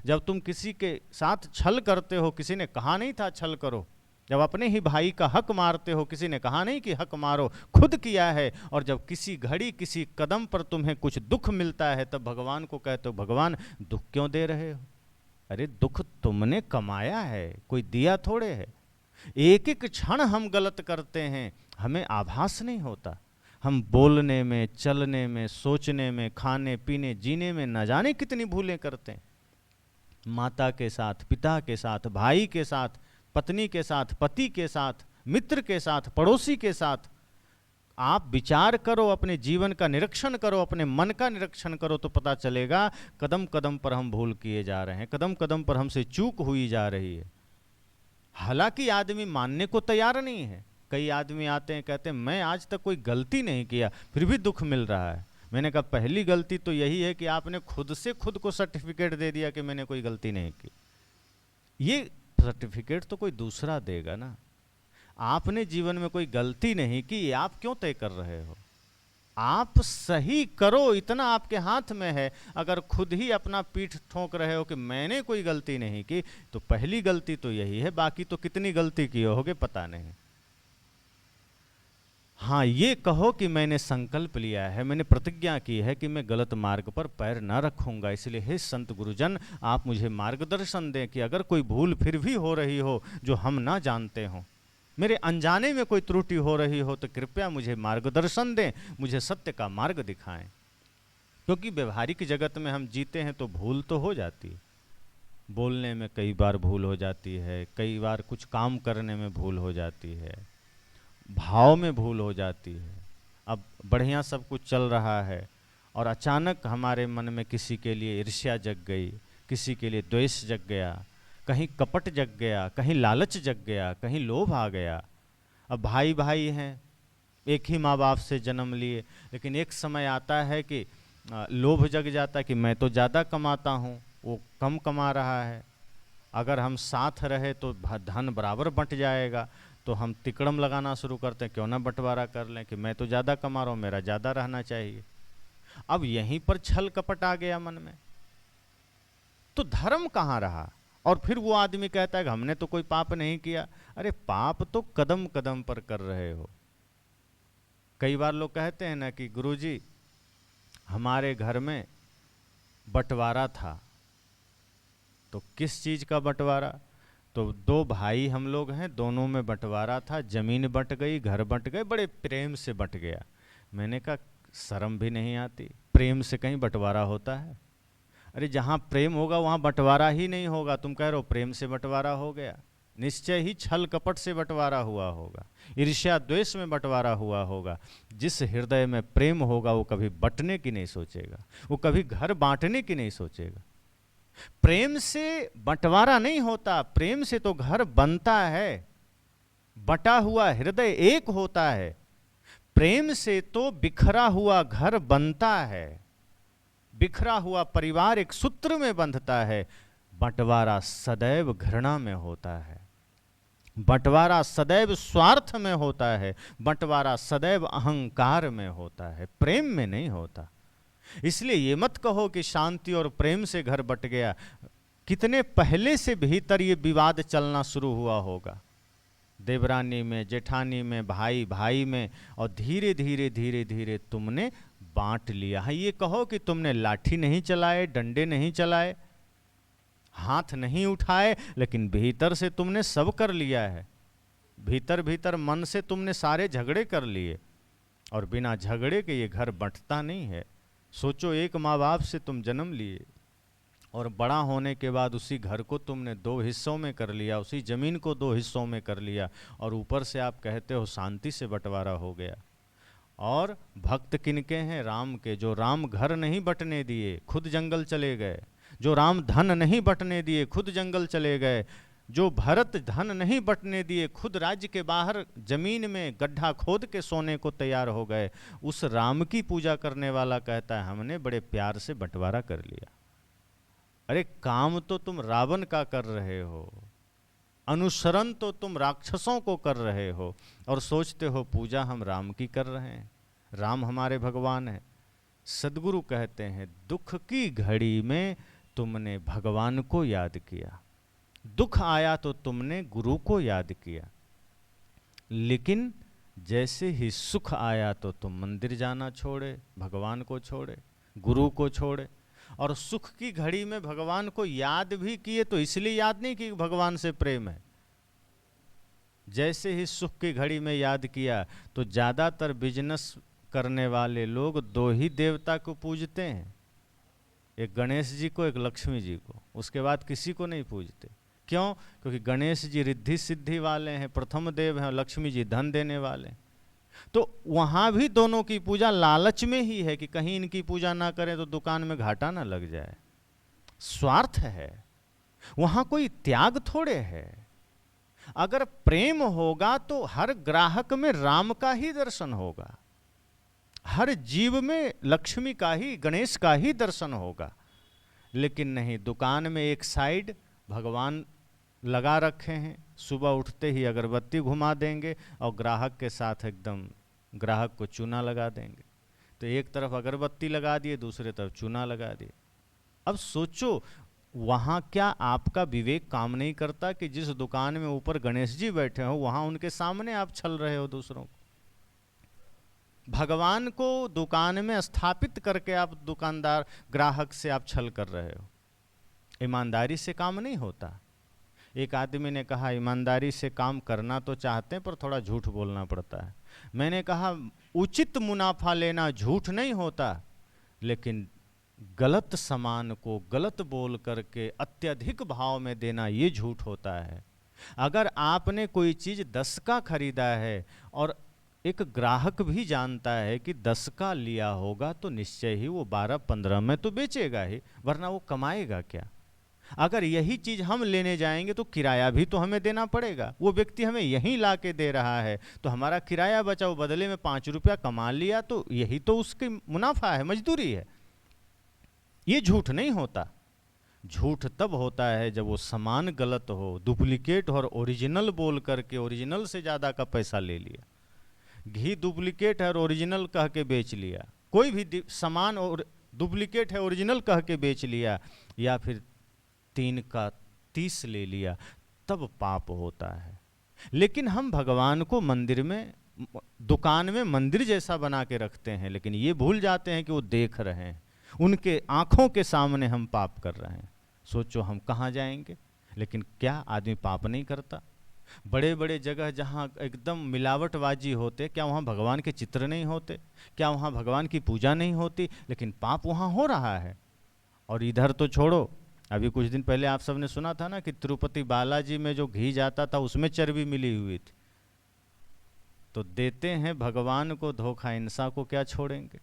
जब तुम किसी के साथ छल करते हो, किसी ने कहा नहीं था छल करो। जब अपने ही भाई का हक मारते हो, किसी ने कहा नहीं कि हक मारो, खुद किया है। और जब किसी घड़ी किसी कदम पर तुम्हें कुछ दुख मिलता है, तब भगवान को कहते हो भगवान दुख क्यों दे रहे हो? अरे दुख तुमने कमाया है, कोई दिया थोड़े है। एक एक क्षण हम गलत करते हैं, हमें आभास नहीं होता। हम बोलने में, चलने में, सोचने में, खाने पीने, जीने में न जाने कितनी भूलें करते हैं। माता के साथ, पिता के साथ, भाई के साथ, पत्नी के साथ, पति के साथ, मित्र के साथ, पड़ोसी के साथ, आप विचार करो, अपने जीवन का निरीक्षण करो, अपने मन का निरीक्षण करो, तो पता चलेगा कदम कदम पर हम भूल किए जा रहे हैं, कदम कदम पर हमसे चूक हुई जा रही है। हालांकि आदमी मानने को तैयार नहीं है। कई आदमी आते हैं, कहते हैं मैं आज तक कोई गलती नहीं किया, फिर भी दुख मिल रहा है। मैंने कहा पहली गलती तो यही है कि आपने खुद से खुद को सर्टिफिकेट दे दिया कि मैंने कोई गलती नहीं की। ये सर्टिफिकेट तो कोई दूसरा देगा ना। आपने जीवन में कोई गलती नहीं की, आप क्यों तय कर रहे हो? आप सही करो, इतना आपके हाथ में है। अगर खुद ही अपना पीठ ठोक रहे हो कि मैंने कोई गलती नहीं की, तो पहली गलती तो यही है, बाकी तो कितनी गलती किए होगे पता नहीं। हाँ, ये कहो कि मैंने संकल्प लिया है, मैंने प्रतिज्ञा की है कि मैं गलत मार्ग पर पैर न रखूंगा। इसलिए हे संत गुरुजन, आप मुझे मार्गदर्शन दें कि अगर कोई भूल फिर भी हो रही हो जो हम ना जानते हों, मेरे अनजाने में कोई त्रुटि हो रही हो, तो कृपया मुझे मार्गदर्शन दें, मुझे सत्य का मार्ग दिखाएं। क्योंकि व्यवहारिक जगत में हम जीते हैं तो भूल तो हो जाती है। बोलने में कई बार भूल हो जाती है, कई बार कुछ काम करने में भूल हो जाती है, भाव में भूल हो जाती है। अब बढ़िया सब कुछ चल रहा है और अचानक हमारे मन में किसी के लिए ईर्ष्या जग गई, किसी के लिए द्वेष जग गया, कहीं कपट जग गया, कहीं लालच जग गया, कहीं लोभ आ गया। अब भाई भाई हैं, एक ही माँ बाप से जन्म लिए, लेकिन एक समय आता है कि लोभ जग जाता है कि मैं तो ज़्यादा कमाता हूँ, वो कम कमा रहा है। अगर हम साथ रहे तो धन बराबर बंट जाएगा, तो हम तिकड़म लगाना शुरू करते हैं, क्यों ना बंटवारा कर लें कि मैं तो ज़्यादा कमा रहा हूँ, मेरा ज़्यादा रहना चाहिए। अब यहीं पर छल कपट आ गया मन में, तो धर्म कहाँ रहा? और फिर वो आदमी कहता है कि हमने तो कोई पाप नहीं किया। अरे पाप तो कदम कदम पर कर रहे हो। कई बार लोग कहते हैं ना कि गुरुजी हमारे घर में बंटवारा था। तो किस चीज़ का बंटवारा? तो दो भाई हम लोग हैं, दोनों में बंटवारा था, जमीन बंट गई, घर बंट गए, बड़े प्रेम से बंट गया। मैंने कहा शर्म भी नहीं आती, प्रेम से कहीं बंटवारा होता है? अरे जहाँ प्रेम होगा वहाँ बंटवारा ही नहीं होगा। तुम कह रहे हो प्रेम से बंटवारा हो गया, निश्चय ही छल कपट से बंटवारा हुआ होगा, ईर्ष्या द्वेष में बंटवारा हुआ होगा। जिस हृदय में प्रेम होगा वो कभी बंटने की नहीं सोचेगा, वो कभी घर बांटने की नहीं सोचेगा। प्रेम से बंटवारा नहीं होता, प्रेम से तो घर बनता है, बटा हुआ हृदय एक होता है। प्रेम से तो बिखरा हुआ घर बनता है, बिखरा हुआ परिवार एक सूत्र में बंधता है। बंटवारा सदैव घृणा में होता है, बंटवारा सदैव स्वार्थ में होता है, बंटवारा सदैव अहंकार में होता है, प्रेम में नहीं होता। इसलिए ये मत कहो कि शांति और प्रेम से घर बट गया। कितने पहले से भीतर ये विवाद चलना शुरू हुआ होगा, देवरानी में, जेठानी में, भाई भाई में, और धीरे धीरे धीरे धीरे तुमने बांट लिया है। ये कहो कि तुमने लाठी नहीं चलाए, डंडे नहीं चलाए, हाथ नहीं उठाए, लेकिन भीतर से तुमने सब कर लिया है। भीतर भीतर मन से तुमने सारे झगड़े कर लिए, और बिना झगड़े के ये घर बंटता नहीं है। सोचो, एक माँ बाप से तुम जन्म लिए और बड़ा होने के बाद उसी घर को तुमने दो हिस्सों में कर लिया, उसी जमीन को दो हिस्सों में कर लिया, और ऊपर से आप कहते हो शांति से बंटवारा हो गया। और भक्त किनके हैं? राम के। जो राम घर नहीं बंटने दिए, खुद जंगल चले गए। जो राम धन नहीं बंटने दिए, खुद जंगल चले गए। जो भरत धन नहीं बंटने दिए, खुद राज्य के बाहर जमीन में गड्ढा खोद के सोने को तैयार हो गए। उस राम की पूजा करने वाला कहता है हमने बड़े प्यार से बंटवारा कर लिया। अरे काम तो तुम रावण का कर रहे हो, अनुसरण तो तुम राक्षसों को कर रहे हो, और सोचते हो पूजा हम राम की कर रहे हैं, राम हमारे भगवान है। सद्गुरु कहते हैं दुख की घड़ी में तुमने भगवान को याद किया, दुख आया तो तुमने गुरु को याद किया, लेकिन जैसे ही सुख आया तो तुम मंदिर जाना छोड़े, भगवान को छोड़े, गुरु को छोड़े। और सुख की घड़ी में भगवान को याद भी किए तो इसलिए याद नहीं कि भगवान से प्रेम है। जैसे ही सुख की घड़ी में याद किया तो ज़्यादातर बिजनेस करने वाले लोग दो ही देवता को पूजते हैं, एक गणेश जी को, एक लक्ष्मी जी को, उसके बाद किसी को नहीं पूजते। क्यों? क्योंकि गणेश जी रिद्धि सिद्धि वाले हैं, प्रथम देव हैं, और लक्ष्मी जी धन देने वाले हैं। तो वहां भी दोनों की पूजा लालच में ही है कि कहीं इनकी पूजा ना करें तो दुकान में घाटा ना लग जाए। स्वार्थ है, वहां कोई त्याग थोड़े है। अगर प्रेम होगा तो हर ग्राहक में राम का ही दर्शन होगा, हर जीव में लक्ष्मी का ही, गणेश का ही दर्शन होगा। लेकिन नहीं, दुकान में एक साइड भगवान लगा रखे हैं, सुबह उठते ही अगरबत्ती घुमा देंगे और ग्राहक के साथ एकदम ग्राहक को चूना लगा देंगे। तो एक तरफ अगरबत्ती लगा दिए, दूसरे तरफ चूना लगा दिए। अब सोचो, वहाँ क्या आपका विवेक काम नहीं करता कि जिस दुकान में ऊपर गणेश जी बैठे हो वहाँ उनके सामने आप छल रहे हो दूसरों को? भगवान को दुकान में स्थापित करके आप दुकानदार ग्राहक से आप छल कर रहे हो। ईमानदारी से काम नहीं होता। एक आदमी ने कहा, ईमानदारी से काम करना तो चाहते हैं पर थोड़ा झूठ बोलना पड़ता है। मैंने कहा, उचित मुनाफा लेना झूठ नहीं होता, लेकिन गलत सामान को गलत बोल करके अत्यधिक भाव में देना ये झूठ होता है। अगर आपने कोई चीज़ 10 का खरीदा है और एक ग्राहक भी जानता है कि 10 का लिया होगा तो निश्चय ही वो 12-15 में तो बेचेगा ही, वरना वो कमाएगा क्या? अगर यही चीज़ हम लेने जाएंगे तो किराया भी तो हमें देना पड़ेगा। वो व्यक्ति हमें यहीं ला के दे रहा है तो हमारा किराया बचा, वो बदले में 5 रुपया कमा लिया, तो यही तो उसकी मुनाफा है, मजदूरी है। ये झूठ नहीं होता। झूठ तब होता है जब वो सामान गलत हो, डुप्लीकेट और ओरिजिनल बोल करके ओरिजिनल से ज़्यादा का पैसा ले लिया। घी डुप्लीकेट है और ओरिजिनल कह के बेच लिया, कोई भी सामान और डुप्लीकेट है ओरिजिनल कह के बेच लिया, या फिर 3 का 30 ले लिया, तब पाप होता है। लेकिन हम भगवान को मंदिर में, दुकान में मंदिर जैसा बना के रखते हैं, लेकिन ये भूल जाते हैं कि वो देख रहे हैं, उनके आंखों के सामने हम पाप कर रहे हैं। सोचो हम कहाँ जाएंगे। लेकिन क्या आदमी पाप नहीं करता? बड़े बड़े जगह जहाँ एकदम मिलावटबाजी होते, क्या वहाँ भगवान के चित्र नहीं होते? क्या वहाँ भगवान की पूजा नहीं होती? लेकिन पाप वहाँ हो रहा है। और इधर तो छोड़ो, अभी कुछ दिन पहले आप सबने सुना था ना कि तिरुपति बालाजी में जो घी जाता था उसमें चर्बी मिली हुई थी। तो देते हैं भगवान को धोखा, इंसान को क्या छोड़ेंगे?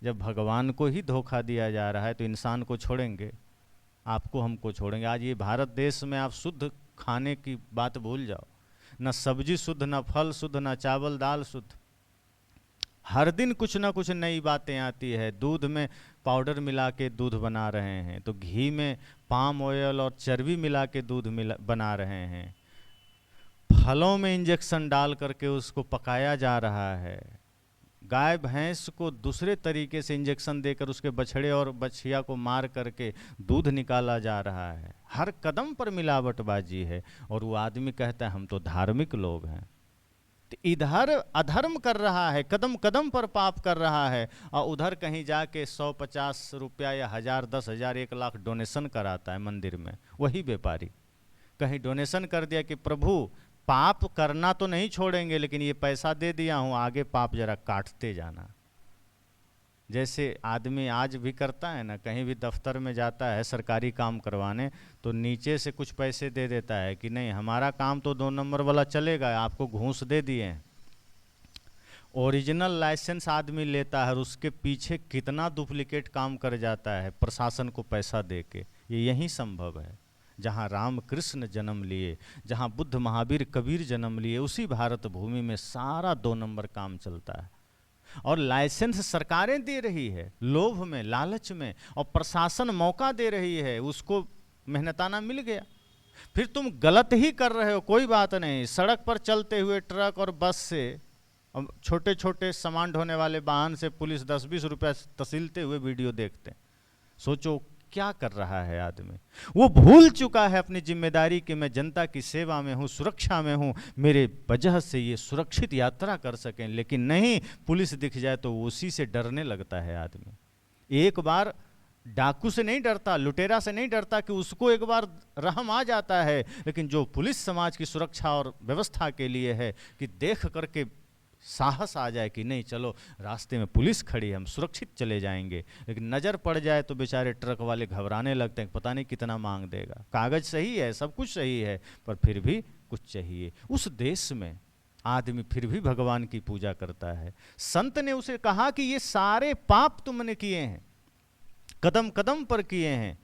जब भगवान को ही धोखा दिया जा रहा है तो इंसान को छोड़ेंगे? आपको हमको छोड़ेंगे? आज ये भारत देश में आप शुद्ध खाने की बात भूल जाओ, न सब्जी शुद्ध, न फल शुद्ध, न चावल दाल शुद्ध। हर दिन कुछ ना कुछ नई बातें आती है। दूध में पाउडर मिला के दूध बना रहे हैं, तो घी में पाम ऑयल और चर्बी मिला के दूध बना रहे हैं। फलों में इंजेक्शन डाल करके उसको पकाया जा रहा है। गाय भैंस को दूसरे तरीके से इंजेक्शन देकर उसके बछड़े और बछिया को मार करके दूध निकाला जा रहा है। हर कदम पर मिलावटबाजी है। और वो आदमी कहता है हम तो धार्मिक लोग हैं। तो इधर अधर्म कर रहा है, कदम कदम पर पाप कर रहा है, और उधर कहीं जाके 100-50 रुपया या 1000, 10,000, 1 लाख डोनेशन कराता है मंदिर में। वही व्यापारी कहीं डोनेशन कर दिया कि प्रभु पाप करना तो नहीं छोड़ेंगे, लेकिन ये पैसा दे दिया हूँ, आगे पाप जरा काटते जाना। जैसे आदमी आज भी करता है ना, कहीं भी दफ्तर में जाता है सरकारी काम करवाने, तो नीचे से कुछ पैसे दे देता है कि नहीं हमारा काम तो 2 नंबर वाला चलेगा, आपको घूस दे दिए हैं। ओरिजिनल लाइसेंस आदमी लेता है और उसके पीछे कितना डुप्लीकेट काम कर जाता है प्रशासन को पैसा दे के। ये यही संभव है जहाँ राम कृष्ण जन्म लिए, जहाँ बुद्ध महावीर कबीर जन्म लिए, उसी भारत भूमि में सारा 2 नंबर काम चलता है। और लाइसेंस सरकारें दे रही है लोभ में, लालच में, और प्रशासन मौका दे रही है, उसको मेहनताना मिल गया। फिर तुम गलत ही कर रहे हो, कोई बात नहीं। सड़क पर चलते हुए ट्रक और बस से, छोटे छोटे सामान ढोने वाले वाहन से पुलिस 10-20 रुपया तसीलते हुए वीडियो देखते। सोचो क्या कर रहा है आदमी। वो भूल चुका है अपनी जिम्मेदारी कि मैं जनता की सेवा में हूँ, सुरक्षा में हूँ, मेरे वजह से ये सुरक्षित यात्रा कर सकें। लेकिन नहीं, पुलिस दिख जाए तो उसी से डरने लगता है आदमी। एक बार डाकू से नहीं डरता, लुटेरा से नहीं डरता कि उसको एक बार रहम आ जाता है, लेकिन जो पुलिस समाज की सुरक्षा और व्यवस्था के लिए है कि देख करके साहस आ जाए कि नहीं चलो रास्ते में पुलिस खड़ी है, हम सुरक्षित चले जाएंगे। लेकिन नज़र पड़ जाए तो बेचारे ट्रक वाले घबराने लगते हैं, पता नहीं कितना मांग देगा। कागज़ सही है, सब कुछ सही है, पर फिर भी कुछ चाहिए। उस देश में आदमी फिर भी भगवान की पूजा करता है। संत ने उसे कहा कि ये सारे पाप तुमने किए हैं, कदम कदम पर किए हैं,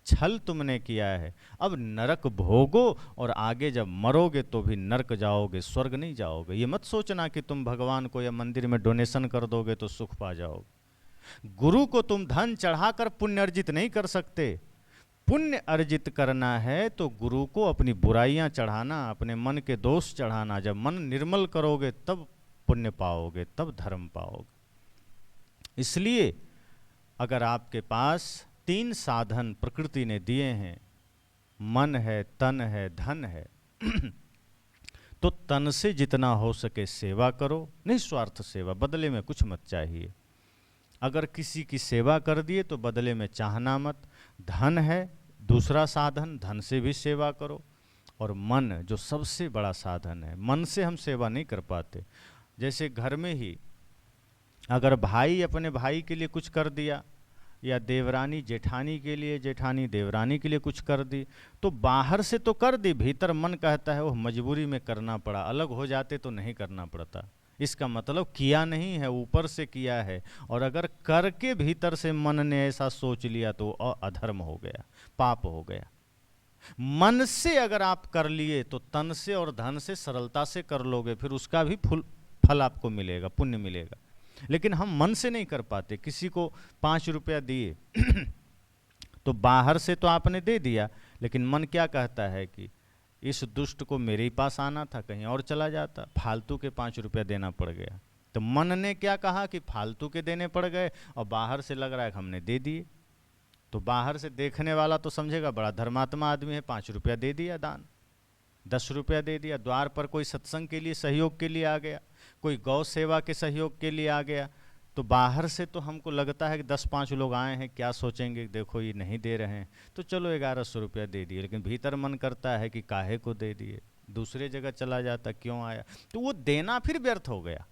छल तुमने किया है, अब नरक भोगो और आगे जब मरोगे तो भी नरक जाओगे, स्वर्ग नहीं जाओगे। ये मत सोचना कि तुम भगवान को या मंदिर में डोनेशन कर दोगे तो सुख पा जाओगे। गुरु को तुम धन चढ़ाकर पुण्य अर्जित नहीं कर सकते। पुण्य अर्जित करना है तो गुरु को अपनी बुराइयां चढ़ाना, अपने मन के दोष चढ़ाना। जब मन निर्मल करोगे तब पुण्य पाओगे, तब धर्म पाओगे। इसलिए अगर आपके पास 3 साधन प्रकृति ने दिए हैं, मन है, तन है, धन है, तो तन से जितना हो सके सेवा करो, निस्वार्थ सेवा, बदले में कुछ मत चाहिए। अगर किसी की सेवा कर दिए तो बदले में चाहना मत। धन है दूसरा साधन, धन से भी सेवा करो। और मन जो सबसे बड़ा साधन है, मन से हम सेवा नहीं कर पाते। जैसे घर में ही अगर भाई अपने भाई के लिए कुछ कर दिया, या देवरानी जेठानी के लिए, जेठानी देवरानी के लिए कुछ कर दी, तो बाहर से तो कर दी, भीतर मन कहता है वो मजबूरी में करना पड़ा, अलग हो जाते तो नहीं करना पड़ता। इसका मतलब किया नहीं है, ऊपर से किया है। और अगर करके भीतर से मन ने ऐसा सोच लिया तो अधर्म हो गया, पाप हो गया। मन से अगर आप कर लिए तो तन से और धन से सरलता से कर लोगे, फिर उसका भी फल आपको मिलेगा, पुण्य मिलेगा। लेकिन हम मन से नहीं कर पाते। किसी को 5 रुपया दिए तो बाहर से तो आपने दे दिया, लेकिन मन क्या कहता है कि इस दुष्ट को मेरे ही पास आना था, कहीं और चला जाता, फालतू के 5 रुपया देना पड़ गया। तो मन ने क्या कहा कि फालतू के देने पड़ गए, और बाहर से लग रहा है कि हमने दे दिए। तो बाहर से देखने वाला तो समझेगा बड़ा धर्मात्मा आदमी है, 5 रुपया दे दिया दान, 10 रुपया दे दिया। द्वार पर कोई सत्संग के लिए सहयोग के लिए आ गया, कोई गौ सेवा के सहयोग के लिए आ गया, तो बाहर से तो हमको लगता है कि 10-5 लोग आए हैं, क्या सोचेंगे, देखो ये नहीं दे रहे हैं, तो चलो 1100 रुपया दे दिए। लेकिन भीतर मन करता है कि काहे को दे दिए, दूसरे जगह चला जाता, क्यों आया। तो वो देना फिर व्यर्थ हो गया।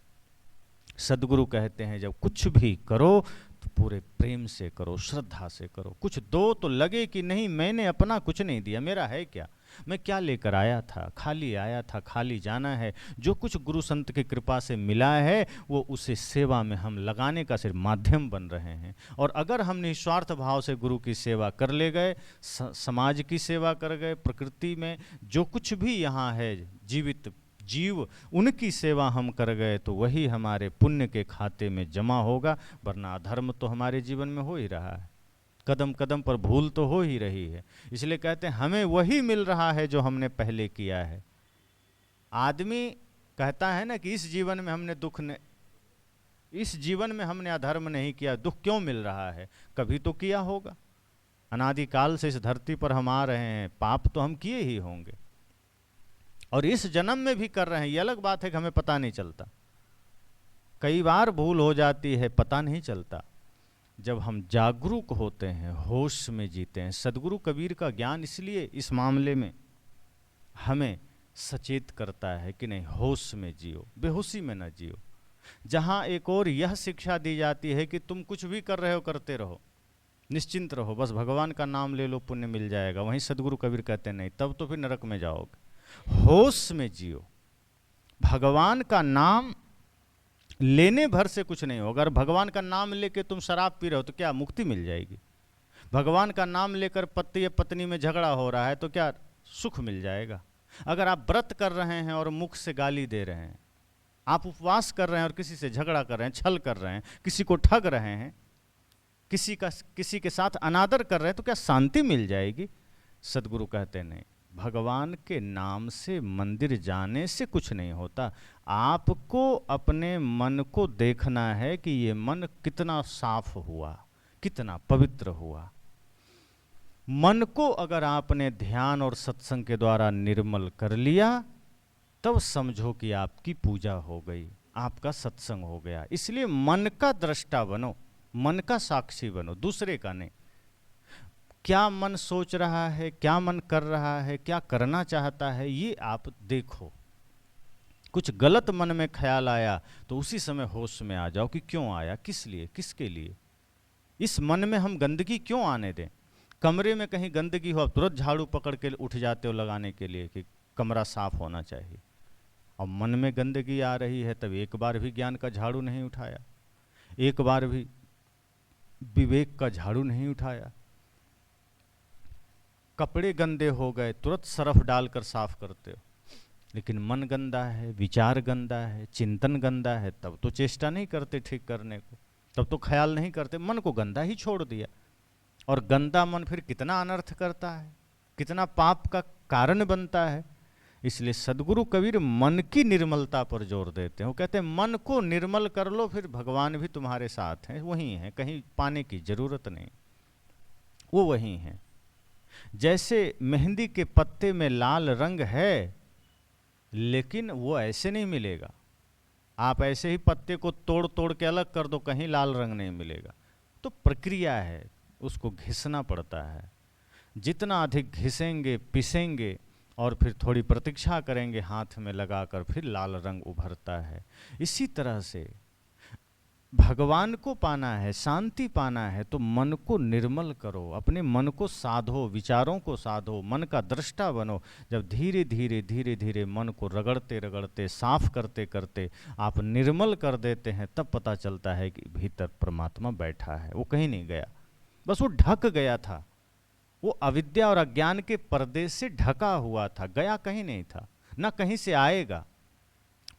सदगुरु कहते हैं जब कुछ भी करो तो पूरे प्रेम से करो, श्रद्धा से करो। कुछ दो तो लगे कि नहीं, मैंने अपना कुछ नहीं दिया, मेरा है क्या, मैं क्या लेकर आया था, खाली आया था, खाली जाना है। जो कुछ गुरु संत की कृपा से मिला है वो उसे सेवा में हम लगाने का सिर्फ माध्यम बन रहे हैं। और अगर हम निस्वार्थ भाव से गुरु की सेवा कर ले गए, समाज की सेवा कर गए, प्रकृति में जो कुछ भी यहाँ है जीवित जीव, उनकी सेवा हम कर गए, तो वही हमारे पुण्य के खाते में जमा होगा। वरना अधर्म तो हमारे जीवन में हो ही रहा है, कदम कदम पर भूल तो हो ही रही है। इसलिए कहते हैं हमें वही मिल रहा है जो हमने पहले किया है। आदमी कहता है ना कि इस जीवन में हमने इस जीवन में हमने अधर्म नहीं किया, दुख क्यों मिल रहा है, कभी तो किया होगा। अनादिकाल से इस धरती पर हम आ रहे हैं, पाप तो हम किए ही होंगे, और इस जन्म में भी कर रहे हैं। ये अलग बात है कि हमें पता नहीं चलता, कई बार भूल हो जाती है, पता नहीं चलता। जब हम जागरूक होते हैं, होश में जीते हैं। सदगुरु कबीर का ज्ञान इसलिए इस मामले में हमें सचेत करता है कि नहीं, होश में जियो, बेहोशी में न जियो। जहाँ एक और यह शिक्षा दी जाती है कि तुम कुछ भी कर रहे हो, करते रहो, निश्चिंत रहो, बस भगवान का नाम ले लो, पुण्य मिल जाएगा। वहीं सदगुरु कबीर कहते नहीं, तब तो फिर नरक में जाओगे। होश में जियो, भगवान का नाम लेने भर से कुछ नहीं होगा। अगर भगवान का नाम लेके तुम शराब पी रहे हो तो क्या मुक्ति मिल जाएगी? भगवान का नाम लेकर पति या पत्नी में झगड़ा हो रहा है तो क्या सुख मिल जाएगा? अगर आप व्रत कर रहे हैं और मुख से गाली दे रहे हैं, आप उपवास कर रहे हैं और किसी से झगड़ा कर रहे हैं, छल कर रहे हैं, किसी को ठग रहे हैं, किसी के साथ अनादर कर रहे हैं, तो क्या शांति मिल जाएगी? सदगुरु कहते नहीं, भगवान के नाम से मंदिर जाने से कुछ नहीं होता। आपको अपने मन को देखना है कि ये मन कितना साफ हुआ, कितना पवित्र हुआ। मन को अगर आपने ध्यान और सत्संग के द्वारा निर्मल कर लिया, तब समझो कि आपकी पूजा हो गई, आपका सत्संग हो गया। इसलिए मन का दृष्टा बनो, मन का साक्षी बनो, दूसरे का नहीं। क्या मन सोच रहा है, क्या मन कर रहा है, क्या करना चाहता है, ये आप देखो। कुछ गलत मन में ख्याल आया तो उसी समय होश में आ जाओ कि क्यों आया, किस लिए, किसके लिए। इस मन में हम गंदगी क्यों आने दें? कमरे में कहीं गंदगी हो, आप तुरंत झाड़ू पकड़ के उठ जाते हो लगाने के लिए कि कमरा साफ होना चाहिए। और मन में गंदगी आ रही है, तब एक बार भी ज्ञान का झाड़ू नहीं उठाया, एक बार भी विवेक का झाड़ू नहीं उठाया। कपड़े गंदे हो गए, तुरंत सरफ डालकर साफ करते हो, लेकिन मन गंदा है, विचार गंदा है, चिंतन गंदा है, तब तो चेष्टा नहीं करते ठीक करने को, तब तो ख्याल नहीं करते, मन को गंदा ही छोड़ दिया। और गंदा मन फिर कितना अनर्थ करता है, कितना पाप का कारण बनता है। इसलिए सदगुरु कबीर मन की निर्मलता पर जोर देते हैं। वो कहते हैं मन को निर्मल कर लो, फिर भगवान भी तुम्हारे साथ हैं, वहीं हैं, कहीं पाने की जरूरत नहीं, वो वहीं हैं। जैसे मेहंदी के पत्ते में लाल रंग है, लेकिन वो ऐसे नहीं मिलेगा। आप ऐसे ही पत्ते को तोड़ तोड़ के अलग कर दो, कहीं लाल रंग नहीं मिलेगा। तो प्रक्रिया है, उसको घिसना पड़ता है। जितना अधिक घिसेंगे, पिसेंगे और फिर थोड़ी प्रतीक्षा करेंगे, हाथ में लगाकर फिर लाल रंग उभरता है। इसी तरह से भगवान को पाना है, शांति पाना है, तो मन को निर्मल करो, अपने मन को साधो, विचारों को साधो, मन का दृष्टा बनो। जब धीरे धीरे धीरे धीरे मन को रगड़ते रगड़ते, साफ करते करते आप निर्मल कर देते हैं, तब पता चलता है कि भीतर परमात्मा बैठा है, वो कहीं नहीं गया, बस वो ढक गया था। वो अविद्या और अज्ञान के पर्दे से ढका हुआ था, गया कहीं नहीं था, ना कहीं से आएगा,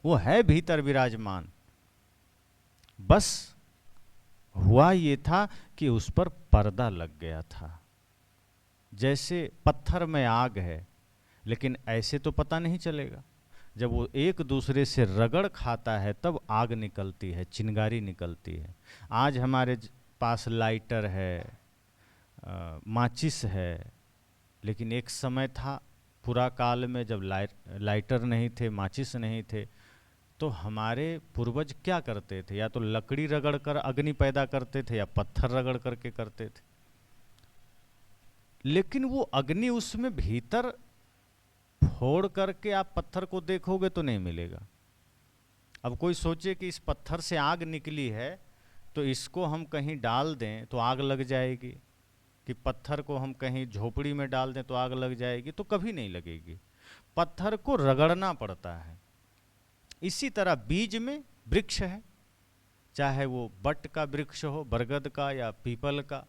वो है भीतर विराजमान। बस हुआ ये था कि उस पर पर्दा लग गया था। जैसे पत्थर में आग है, लेकिन ऐसे तो पता नहीं चलेगा, जब वो एक दूसरे से रगड़ खाता है तब आग निकलती है, चिंगारी निकलती है। आज हमारे पास लाइटर है, माचिस है, लेकिन एक समय था पुरा काल में जब लाइटर नहीं थे, माचिस नहीं थे, तो हमारे पूर्वज क्या करते थे? या तो लकड़ी रगड़ कर अग्नि पैदा करते थे, या पत्थर रगड़ करके करते थे। लेकिन वो अग्नि उसमें भीतर फोड़ करके आप पत्थर को देखोगे तो नहीं मिलेगा। अब कोई सोचे कि इस पत्थर से आग निकली है, तो इसको हम कहीं डाल दें तो आग लग जाएगी, कि पत्थर को हम कहीं झोपड़ी में डाल दें तो आग लग जाएगी, तो कभी नहीं लगेगी। पत्थर को रगड़ना पड़ता है। इसी तरह बीज में वृक्ष है, चाहे वो बट का वृक्ष हो, बरगद का या पीपल का,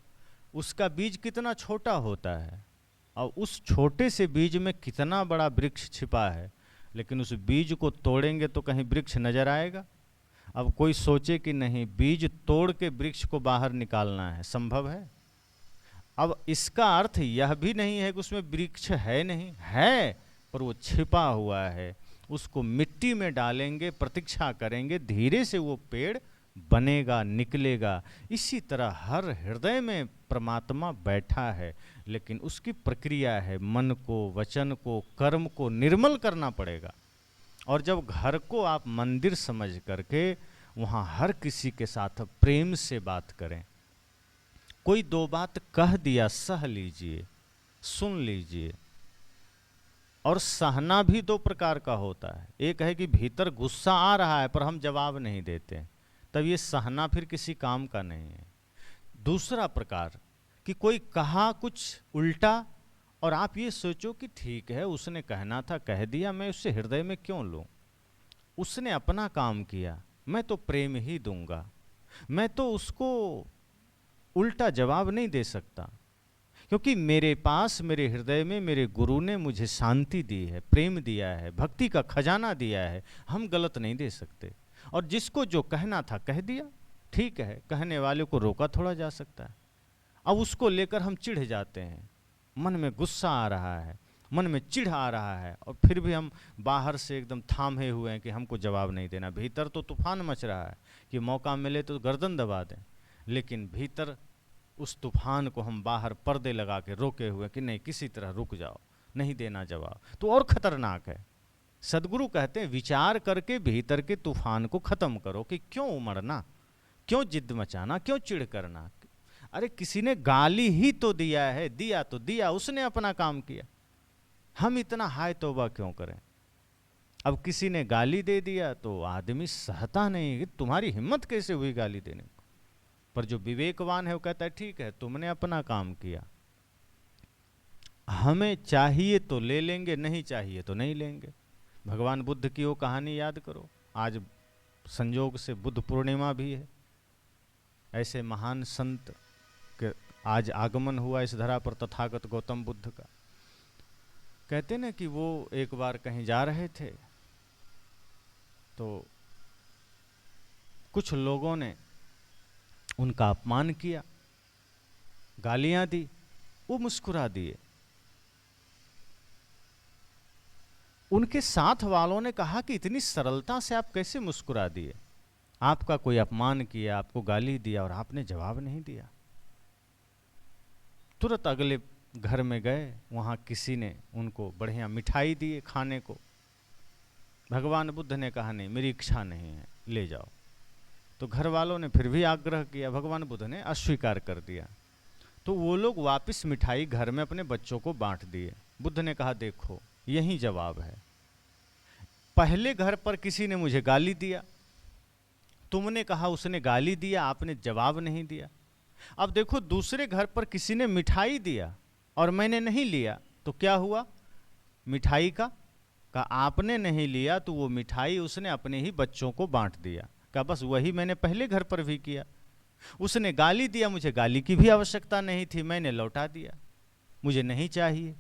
उसका बीज कितना छोटा होता है, और उस छोटे से बीज में कितना बड़ा वृक्ष छिपा है, लेकिन उस बीज को तोड़ेंगे तो कहीं वृक्ष नजर आएगा? अब कोई सोचे कि नहीं, बीज तोड़ के वृक्ष को बाहर निकालना है, संभव है? अब इसका अर्थ यह भी नहीं है कि उसमें वृक्ष है, नहीं है, पर वो छिपा हुआ है। उसको मिट्टी में डालेंगे, प्रतीक्षा करेंगे, धीरे से वो पेड़ बनेगा, निकलेगा। इसी तरह हर हृदय में परमात्मा बैठा है, लेकिन उसकी प्रक्रिया है, मन को, वचन को, कर्म को निर्मल करना पड़ेगा। और जब घर को आप मंदिर समझ करके वहाँ हर किसी के साथ प्रेम से बात करें, कोई दो बात कह दिया, सह लीजिए, सुन लीजिए। और सहना भी दो प्रकार का होता है। एक है कि भीतर गुस्सा आ रहा है पर हम जवाब नहीं देते, तब ये सहना फिर किसी काम का नहीं है। दूसरा प्रकार कि कोई कहा कुछ उल्टा और आप ये सोचो कि ठीक है, उसने कहना था कह दिया, मैं उससे हृदय में क्यों लूं, उसने अपना काम किया, मैं तो प्रेम ही दूंगा, मैं तो उसको उल्टा जवाब नहीं दे सकता, क्योंकि मेरे पास, मेरे हृदय में मेरे गुरु ने मुझे शांति दी है, प्रेम दिया है, भक्ति का खजाना दिया है, हम गलत नहीं दे सकते। और जिसको जो कहना था कह दिया, ठीक है, कहने वाले को रोका थोड़ा जा सकता है। अब उसको लेकर हम चिढ़ जाते हैं, मन में गुस्सा आ रहा है, मन में चिढ़ आ रहा है, और फिर भी हम बाहर से एकदम थामे हुए हैं कि हमको जवाब नहीं देना। भीतर तो तूफान मच रहा है कि मौका मिले तो गर्दन दबा दें, लेकिन भीतर उस तूफान को हम बाहर पर्दे लगा के रोके हुए कि नहीं, किसी तरह रुक जाओ, नहीं देना जवाब, तो और खतरनाक है। सदगुरु कहते हैं विचार करके भीतर के तूफान को खत्म करो, कि क्यों उमड़ना, क्यों जिद मचाना, क्यों चिढ़ करना। अरे किसी ने गाली ही तो दिया है, दिया तो दिया, उसने अपना काम किया, हम इतना हाय तौबा क्यों करें। अब किसी ने गाली दे दिया तो आदमी सहता नहीं कि तुम्हारी हिम्मत कैसे हुई गाली देने को। पर जो विवेकवान है वो कहता है ठीक है, तुमने अपना काम किया, हमें चाहिए तो ले लेंगे, नहीं चाहिए तो नहीं लेंगे। भगवान बुद्ध की वो कहानी याद करो। आज संयोग से बुद्ध पूर्णिमा भी है। ऐसे महान संत के आज आगमन हुआ इस धरा पर, तथागत गौतम बुद्ध का। कहते ना कि वो एक बार कहीं जा रहे थे तो कुछ लोगों ने उनका अपमान किया, गालियां दी, वो मुस्कुरा दिए। उनके साथ वालों ने कहा कि इतनी सरलता से आप कैसे मुस्कुरा दिए? आपका कोई अपमान किया, आपको गाली दिया और आपने जवाब नहीं दिया। तुरंत अगले घर में गए, वहां किसी ने उनको बढ़िया मिठाई दिए खाने को। भगवान बुद्ध ने कहा नहीं, मेरी इच्छा नहीं है, ले जाओ। तो घर वालों ने फिर भी आग्रह किया, भगवान बुद्ध ने अस्वीकार कर दिया। तो वो लोग वापस मिठाई घर में अपने बच्चों को बांट दिए। बुद्ध ने कहा देखो यही जवाब है, पहले घर पर किसी ने मुझे गाली दिया, तुमने कहा उसने गाली दिया, आपने जवाब नहीं दिया। अब देखो दूसरे घर पर किसी ने मिठाई दिया और मैंने नहीं लिया, तो क्या हुआ? मिठाई का आपने नहीं लिया तो वो मिठाई उसने अपने ही बच्चों को बांट दिया। का बस वही मैंने पहले घर पर भी किया। उसने गाली दिया, मुझे गाली की भी आवश्यकता नहीं थी, मैंने लौटा दिया, मुझे नहीं चाहिए।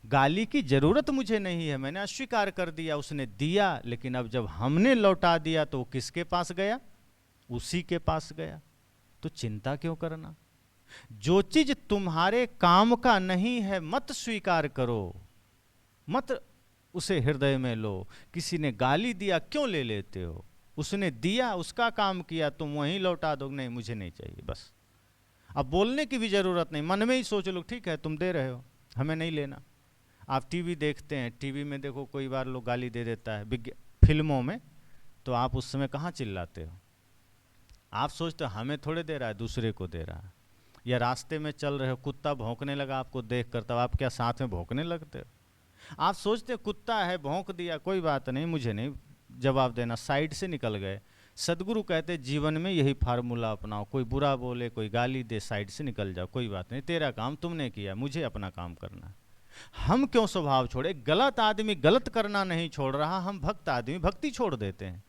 गाली की जरूरत मुझे नहीं है, मैंने अस्वीकार कर दिया। उसने दिया, लेकिन अब जब हमने लौटा दिया तो किसके पास गया? उसी के पास गया। तो चिंता क्यों करना? जो चीज तुम्हारे काम का नहीं है मत स्वीकार करो, मत उसे हृदय में लो। किसी ने गाली दिया क्यों ले लेते हो? उसने दिया, उसका काम किया, तुम वहीं लौटा दो, नहीं मुझे नहीं चाहिए बस। अब बोलने की भी जरूरत नहीं, मन में ही सोच लो ठीक है तुम दे रहे हो, हमें नहीं लेना। आप टीवी देखते हैं, टीवी में देखो कई बार लोग गाली दे देता है फिल्मों में, तो आप उस समय कहाँ चिल्लाते हो? आप सोचते हो हमें थोड़े दे रहा है, दूसरे को दे रहा है। या रास्ते में चल रहे हो, कुत्ता भौंकने लगा आपको देख कर, तब आप क्या साथ में भौंकने लगते हो? आप सोचते हो कुत्ता है भौंक दिया, कोई बात नहीं, मुझे नहीं जवाब देना, साइड से निकल गए। सदगुरु कहते जीवन में यही फार्मूला अपनाओ, कोई बुरा बोले, कोई गाली दे, साइड से निकल जाओ, कोई बात नहीं, तेरा काम तुमने किया, मुझे अपना काम करना है। हम क्यों स्वभाव छोड़े? गलत आदमी गलत करना नहीं छोड़ रहा, हम भक्त आदमी भक्ति छोड़ देते हैं,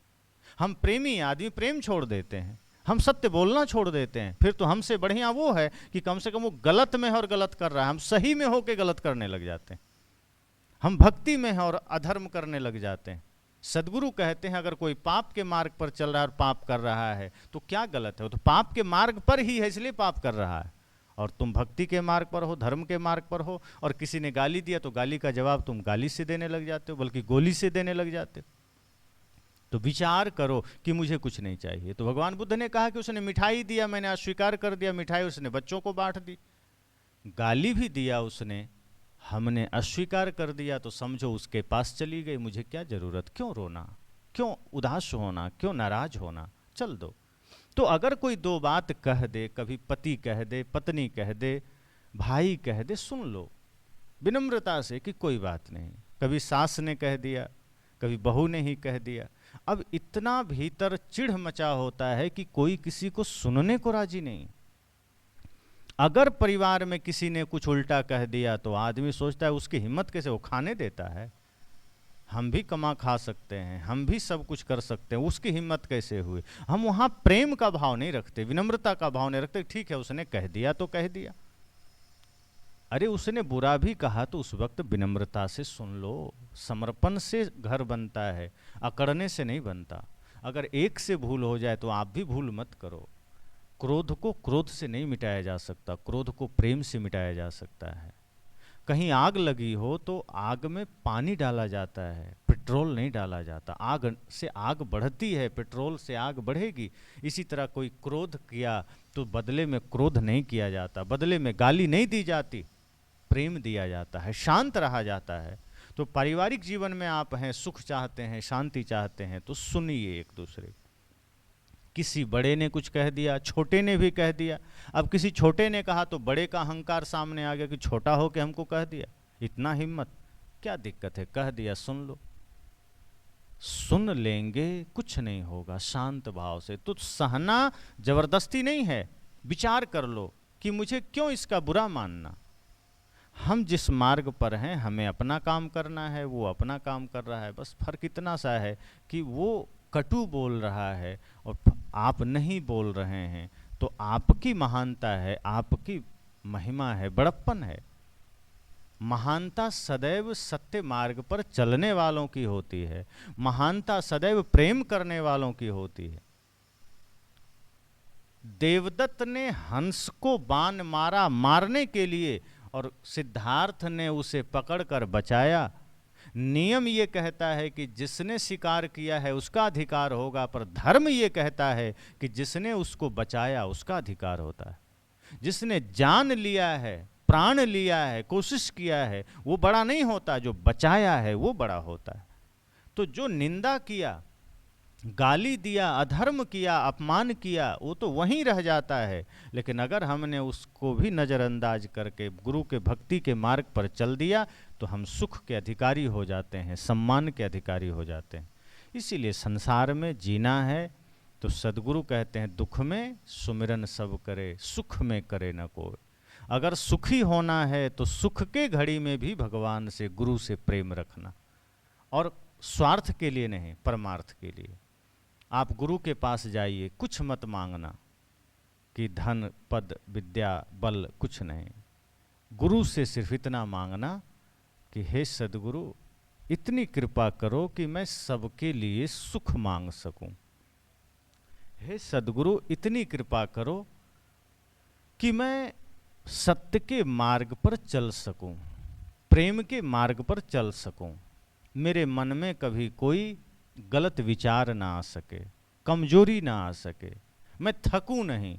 हम प्रेमी आदमी प्रेम छोड़ देते हैं, हम सत्य बोलना छोड़ देते हैं। फिर तो हमसे बढ़िया वो है कि कम से कम वो गलत में है और गलत कर रहा है, हम सही में होके गलत करने लग जाते हैं। हम भक्ति में हैं और अधर्म करने लग जाते हैं। सदगुरु कहते हैं अगर कोई पाप के मार्ग पर चल रहा है और पाप कर रहा है तो क्या गलत है? वो तो पाप के मार्ग पर ही है, इसलिए पाप कर रहा है। और तुम भक्ति के मार्ग पर हो, धर्म के मार्ग पर हो, और किसी ने गाली दिया तो गाली का जवाब तुम गाली से देने लग जाते हो, बल्कि गोली से देने लग जाते हो। तो विचार करो कि मुझे कुछ नहीं चाहिए। तो भगवान बुद्ध ने कहा कि उसने मिठाई दिया, मैंने अस्वीकार कर दिया, मिठाई उसने बच्चों को बांट दी। गाली भी दिया उसने, हमने अस्वीकार कर दिया, तो समझो उसके पास चली गई। मुझे क्या जरूरत? क्यों रोना, क्यों उदास होना, क्यों नाराज होना? चल दो। तो अगर कोई दो बात कह दे, कभी पति कह दे, पत्नी कह दे, भाई कह दे, सुन लो विनम्रता से कि कोई बात नहीं। कभी सास ने कह दिया, कभी बहू ने ही कह दिया। अब इतना भीतर चिढ़ मचा होता है कि कोई किसी को सुनने को राजी नहीं। अगर परिवार में किसी ने कुछ उल्टा कह दिया तो आदमी सोचता है उसकी हिम्मत कैसे, वो खाने देता है, हम भी कमा खा सकते हैं, हम भी सब कुछ कर सकते हैं, उसकी हिम्मत कैसे हुई? हम वहां प्रेम का भाव नहीं रखते, विनम्रता का भाव नहीं रखते। ठीक है उसने कह दिया तो कह दिया, अरे उसने बुरा भी कहा तो उस वक्त विनम्रता से सुन लो। समर्पण से घर बनता है, अकड़ने से नहीं बनता। अगर एक से भूल हो जाए तो आप भी भूल मत करो। क्रोध को क्रोध से नहीं मिटाया जा सकता, क्रोध को प्रेम से मिटाया जा सकता है। कहीं आग लगी हो तो आग में पानी डाला जाता है, पेट्रोल नहीं डाला जाता। आग से आग बढ़ती है, पेट्रोल से आग बढ़ेगी। इसी तरह कोई क्रोध किया तो बदले में क्रोध नहीं किया जाता, बदले में गाली नहीं दी जाती, प्रेम दिया जाता है, शांत रहा जाता है। तो पारिवारिक जीवन में आप हैं, सुख चाहते हैं, शांति चाहते हैं, तो सुनिए एक दूसरे। किसी बड़े ने कुछ कह दिया, छोटे ने भी कह दिया। अब किसी छोटे ने कहा तो बड़े का अहंकार सामने आ गया कि छोटा हो के हमको कह दिया, इतना हिम्मत, क्या दिक्कत है, कह दिया, सुन लो। सुन लेंगे, कुछ नहीं होगा, शांत भाव से। तो सहना जबरदस्ती नहीं है, विचार कर लो कि मुझे क्यों इसका बुरा मानना। हम जिस मार्ग पर हैं हमें अपना काम करना है, वो अपना काम कर रहा है। बस फर्क इतना सा है कि वो कटु बोल रहा है और आप नहीं बोल रहे हैं, तो आपकी महानता है, आपकी महिमा है, बड़प्पन है। महानता सदैव सत्य मार्ग पर चलने वालों की होती है, महानता सदैव प्रेम करने वालों की होती है। देवदत्त ने हंस को बाण मारा मारने के लिए, और सिद्धार्थ ने उसे पकड़कर बचाया। नियम ये कहता है कि जिसने शिकार किया है उसका अधिकार होगा, पर धर्म ये कहता है कि जिसने उसको बचाया उसका अधिकार होता है। जिसने जान लिया है, प्राण लिया है, कोशिश किया है, वो बड़ा नहीं होता, जो बचाया है वो बड़ा होता है। तो जो निंदा किया, गाली दिया, अधर्म किया, अपमान किया, वो तो वहीं रह जाता है। लेकिन अगर हमने उसको भी नज़रअंदाज करके गुरु के भक्ति के मार्ग पर चल दिया तो हम सुख के अधिकारी हो जाते हैं, सम्मान के अधिकारी हो जाते हैं। इसीलिए संसार में जीना है तो सदगुरु कहते हैं दुख में सुमिरन सब करे, सुख में करे न कोई। अगर सुखी होना है तो सुख के घड़ी में भी भगवान से, गुरु से प्रेम रखना, और स्वार्थ के लिए नहीं, परमार्थ के लिए। आप गुरु के पास जाइए, कुछ मत मांगना कि धन, पद, विद्या, बल, कुछ नहीं। गुरु से सिर्फ इतना मांगना कि हे सदगुरु, इतनी कृपा करो कि मैं सबके लिए सुख मांग सकूं। हे सदगुरु, इतनी कृपा करो कि मैं सत्य के मार्ग पर चल सकूं, प्रेम के मार्ग पर चल सकूं। मेरे मन में कभी कोई गलत विचार ना आ सके, कमजोरी ना आ सके, मैं थकूं नहीं।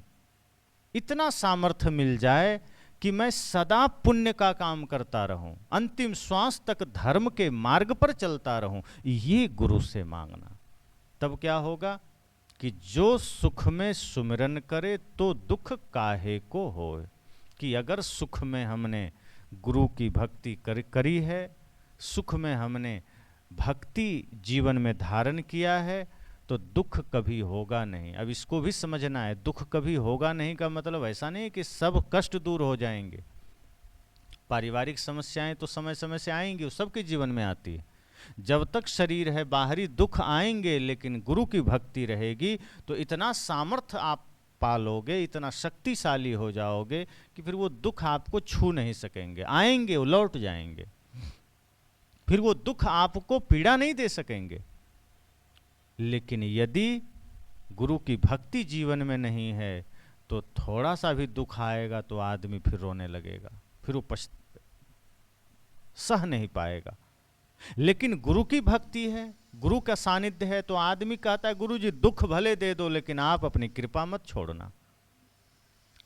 इतना सामर्थ्य मिल जाए कि मैं सदा पुण्य का काम करता रहूं, अंतिम श्वास तक धर्म के मार्ग पर चलता रहूं। ये गुरु से मांगना। तब क्या होगा कि जो सुख में सुमिरन करे तो दुख काहे को होए। कि अगर सुख में हमने गुरु की भक्ति करी है, सुख में हमने भक्ति जीवन में धारण किया है, तो दुख कभी होगा नहीं। अब इसको भी समझना है, दुख कभी होगा नहीं का मतलब ऐसा नहीं कि सब कष्ट दूर हो जाएंगे। पारिवारिक समस्याएं तो समय समय से आएंगी, वो सबके जीवन में आती है। जब तक शरीर है बाहरी दुख आएंगे, लेकिन गुरु की भक्ति रहेगी तो इतना सामर्थ्य आप पालोगे, इतना शक्तिशाली हो जाओगे कि फिर वो दुख आपको छू नहीं सकेंगे। आएंगे, वो लौट जाएंगे, फिर वो दुख आपको पीड़ा नहीं दे सकेंगे। लेकिन यदि गुरु की भक्ति जीवन में नहीं है तो थोड़ा सा भी दुख आएगा तो आदमी फिर रोने लगेगा, फिर वो सह नहीं पाएगा। लेकिन गुरु की भक्ति है, गुरु का सानिध्य है, तो आदमी कहता है गुरु जी दुख भले दे दो लेकिन आप अपनी कृपा मत छोड़ना।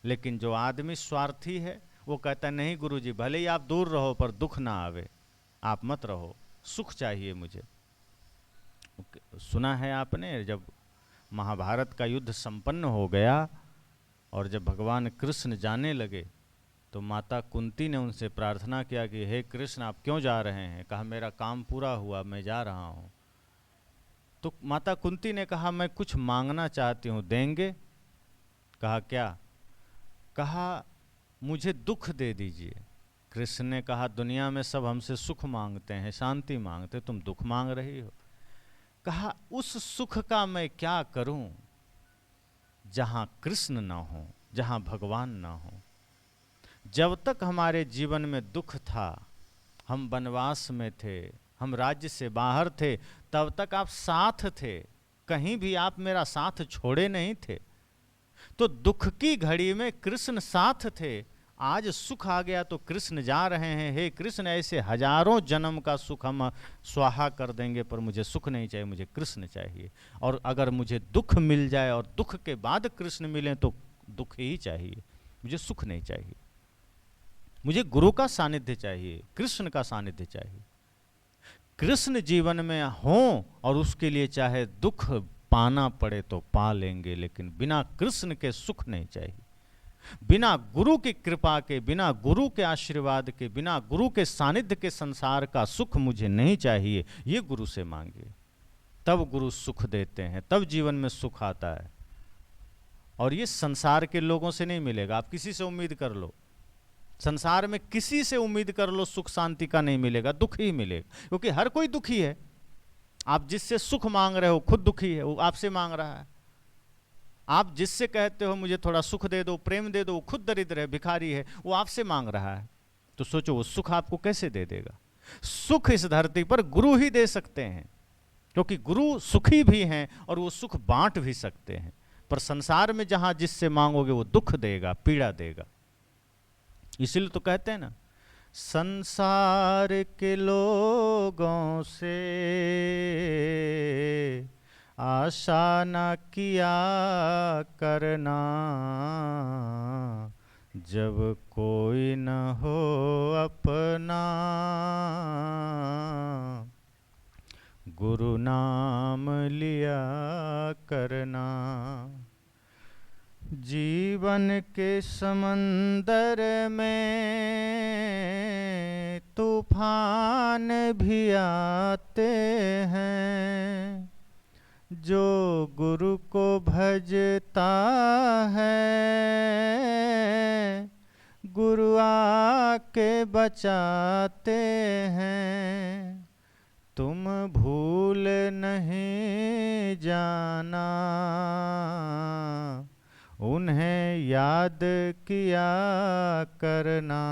लेकिन जो आदमी स्वार्थी है वो कहता है नहीं गुरु जी भले ही आप दूर रहो पर दुख ना आवे, आप मत रहो, सुख चाहिए मुझे। सुना है आपने, जब महाभारत का युद्ध संपन्न हो गया और जब भगवान कृष्ण जाने लगे तो माता कुंती ने उनसे प्रार्थना किया कि हे कृष्ण आप क्यों जा रहे हैं। कहा मेरा काम पूरा हुआ, मैं जा रहा हूँ। तो माता कुंती ने कहा मैं कुछ मांगना चाहती हूँ, देंगे? कहा क्या? कहा मुझे दुख दे दीजिए। कृष्ण ने कहा दुनिया में सब हमसे सुख मांगते हैं, शांति मांगते, तुम दुख मांग रही हो। कहा उस सुख का मैं क्या करूं जहां कृष्ण ना हो, जहां भगवान ना हो। जब तक हमारे जीवन में दुख था, हम वनवास में थे, हम राज्य से बाहर थे, तब तक आप साथ थे, कहीं भी आप मेरा साथ छोड़े नहीं थे। तो दुख की घड़ी में कृष्ण साथ थे। आज सुख आ गया तो कृष्ण जा रहे हैं, हे कृष्ण ऐसे हजारों जन्म का सुख हम स्वाहा कर देंगे पर मुझे सुख नहीं चाहिए, मुझे कृष्ण चाहिए। और अगर मुझे दुख मिल जाए और दुख के बाद कृष्ण मिले तो दुख ही चाहिए, मुझे सुख नहीं चाहिए। मुझे गुरु का सानिध्य चाहिए, कृष्ण का सानिध्य चाहिए। कृष्ण जीवन में हो और उसके लिए चाहे दुख पाना पड़े तो पा लेंगे, लेकिन बिना कृष्ण के सुख नहीं चाहिए। बिना गुरु की कृपा के, बिना गुरु के आशीर्वाद के, बिना गुरु के सानिध्य के संसार का सुख मुझे नहीं चाहिए। ये गुरु से मांगिए, तब गुरु सुख देते हैं, तब जीवन में सुख आता है। और ये संसार के लोगों से नहीं मिलेगा। आप किसी से उम्मीद कर लो, संसार में किसी से उम्मीद कर लो सुख शांति का नहीं मिलेगा, दुख ही मिलेगा, क्योंकि हर कोई दुखी है। आप जिससे सुख मांग रहे हो खुद दुखी है, वो आपसे मांग रहा है। आप जिससे कहते हो मुझे थोड़ा सुख दे दो, प्रेम दे दो, वो खुद दरिद्र है, भिखारी है, वो आपसे मांग रहा है। तो सोचो वो सुख आपको कैसे दे देगा। सुख इस धरती पर गुरु ही दे सकते हैं, क्योंकि गुरु सुखी भी हैं और वो सुख बांट भी सकते हैं। पर संसार में जहां जिससे मांगोगे वो दुख देगा, पीड़ा देगा। इसीलिए तो कहते हैं ना, संसार के लोगों से आशा न किया करना, जब कोई न हो अपना, गुरु नाम लिया करना। जीवन के समंदर में तूफान भी आते हैं, जो गुरु को भजता है गुरु आके बचाते हैं। तुम भूल नहीं जाना, उन्हें याद किया करना,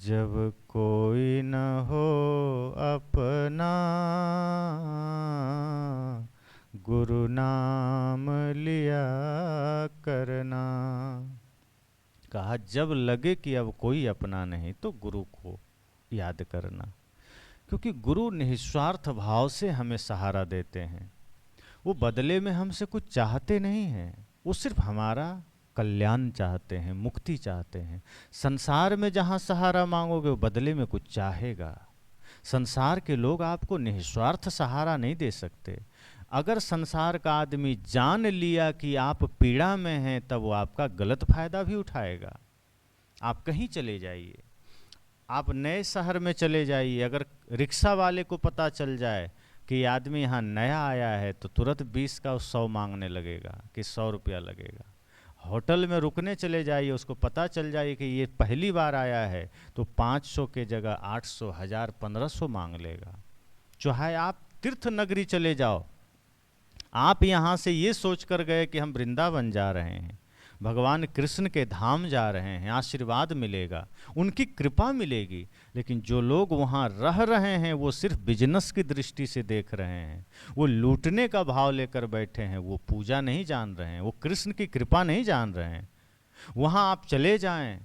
जब कोई न हो अपना, गुरु नाम लिया करना। कहा जब लगे कि अब कोई अपना नहीं तो गुरु को याद करना, क्योंकि गुरु निस्वार्थ भाव से हमें सहारा देते हैं। वो बदले में हमसे कुछ चाहते नहीं हैं, वो सिर्फ हमारा कल्याण चाहते हैं, मुक्ति चाहते हैं। संसार में जहाँ सहारा मांगोगे वो बदले में कुछ चाहेगा। संसार के लोग आपको निस्वार्थ सहारा नहीं दे सकते। अगर संसार का आदमी जान लिया कि आप पीड़ा में हैं, तब वो आपका गलत फायदा भी उठाएगा। आप कहीं चले जाइए, आप नए शहर में चले जाइए, अगर रिक्शा वाले को पता चल जाए कि ये आदमी यहाँ नया आया है तो तुरंत 20 का 100 मांगने लगेगा कि 100 रुपया लगेगा। होटल में रुकने चले जाइए, उसको पता चल जाए कि ये पहली बार आया है तो 500 के जगह 800, 1000, 1500 मांग लेगा। चाहे आप तीर्थ नगरी चले जाओ, आप यहाँ से ये सोच कर गए कि हम वृंदावन जा रहे हैं, भगवान कृष्ण के धाम जा रहे हैं, आशीर्वाद मिलेगा, उनकी कृपा मिलेगी। लेकिन जो लोग वहाँ रह रहे हैं वो सिर्फ बिजनेस की दृष्टि से देख रहे हैं, वो लूटने का भाव लेकर बैठे हैं, वो पूजा नहीं जान रहे हैं, वो कृष्ण की कृपा नहीं जान रहे हैं। वहाँ आप चले जाएं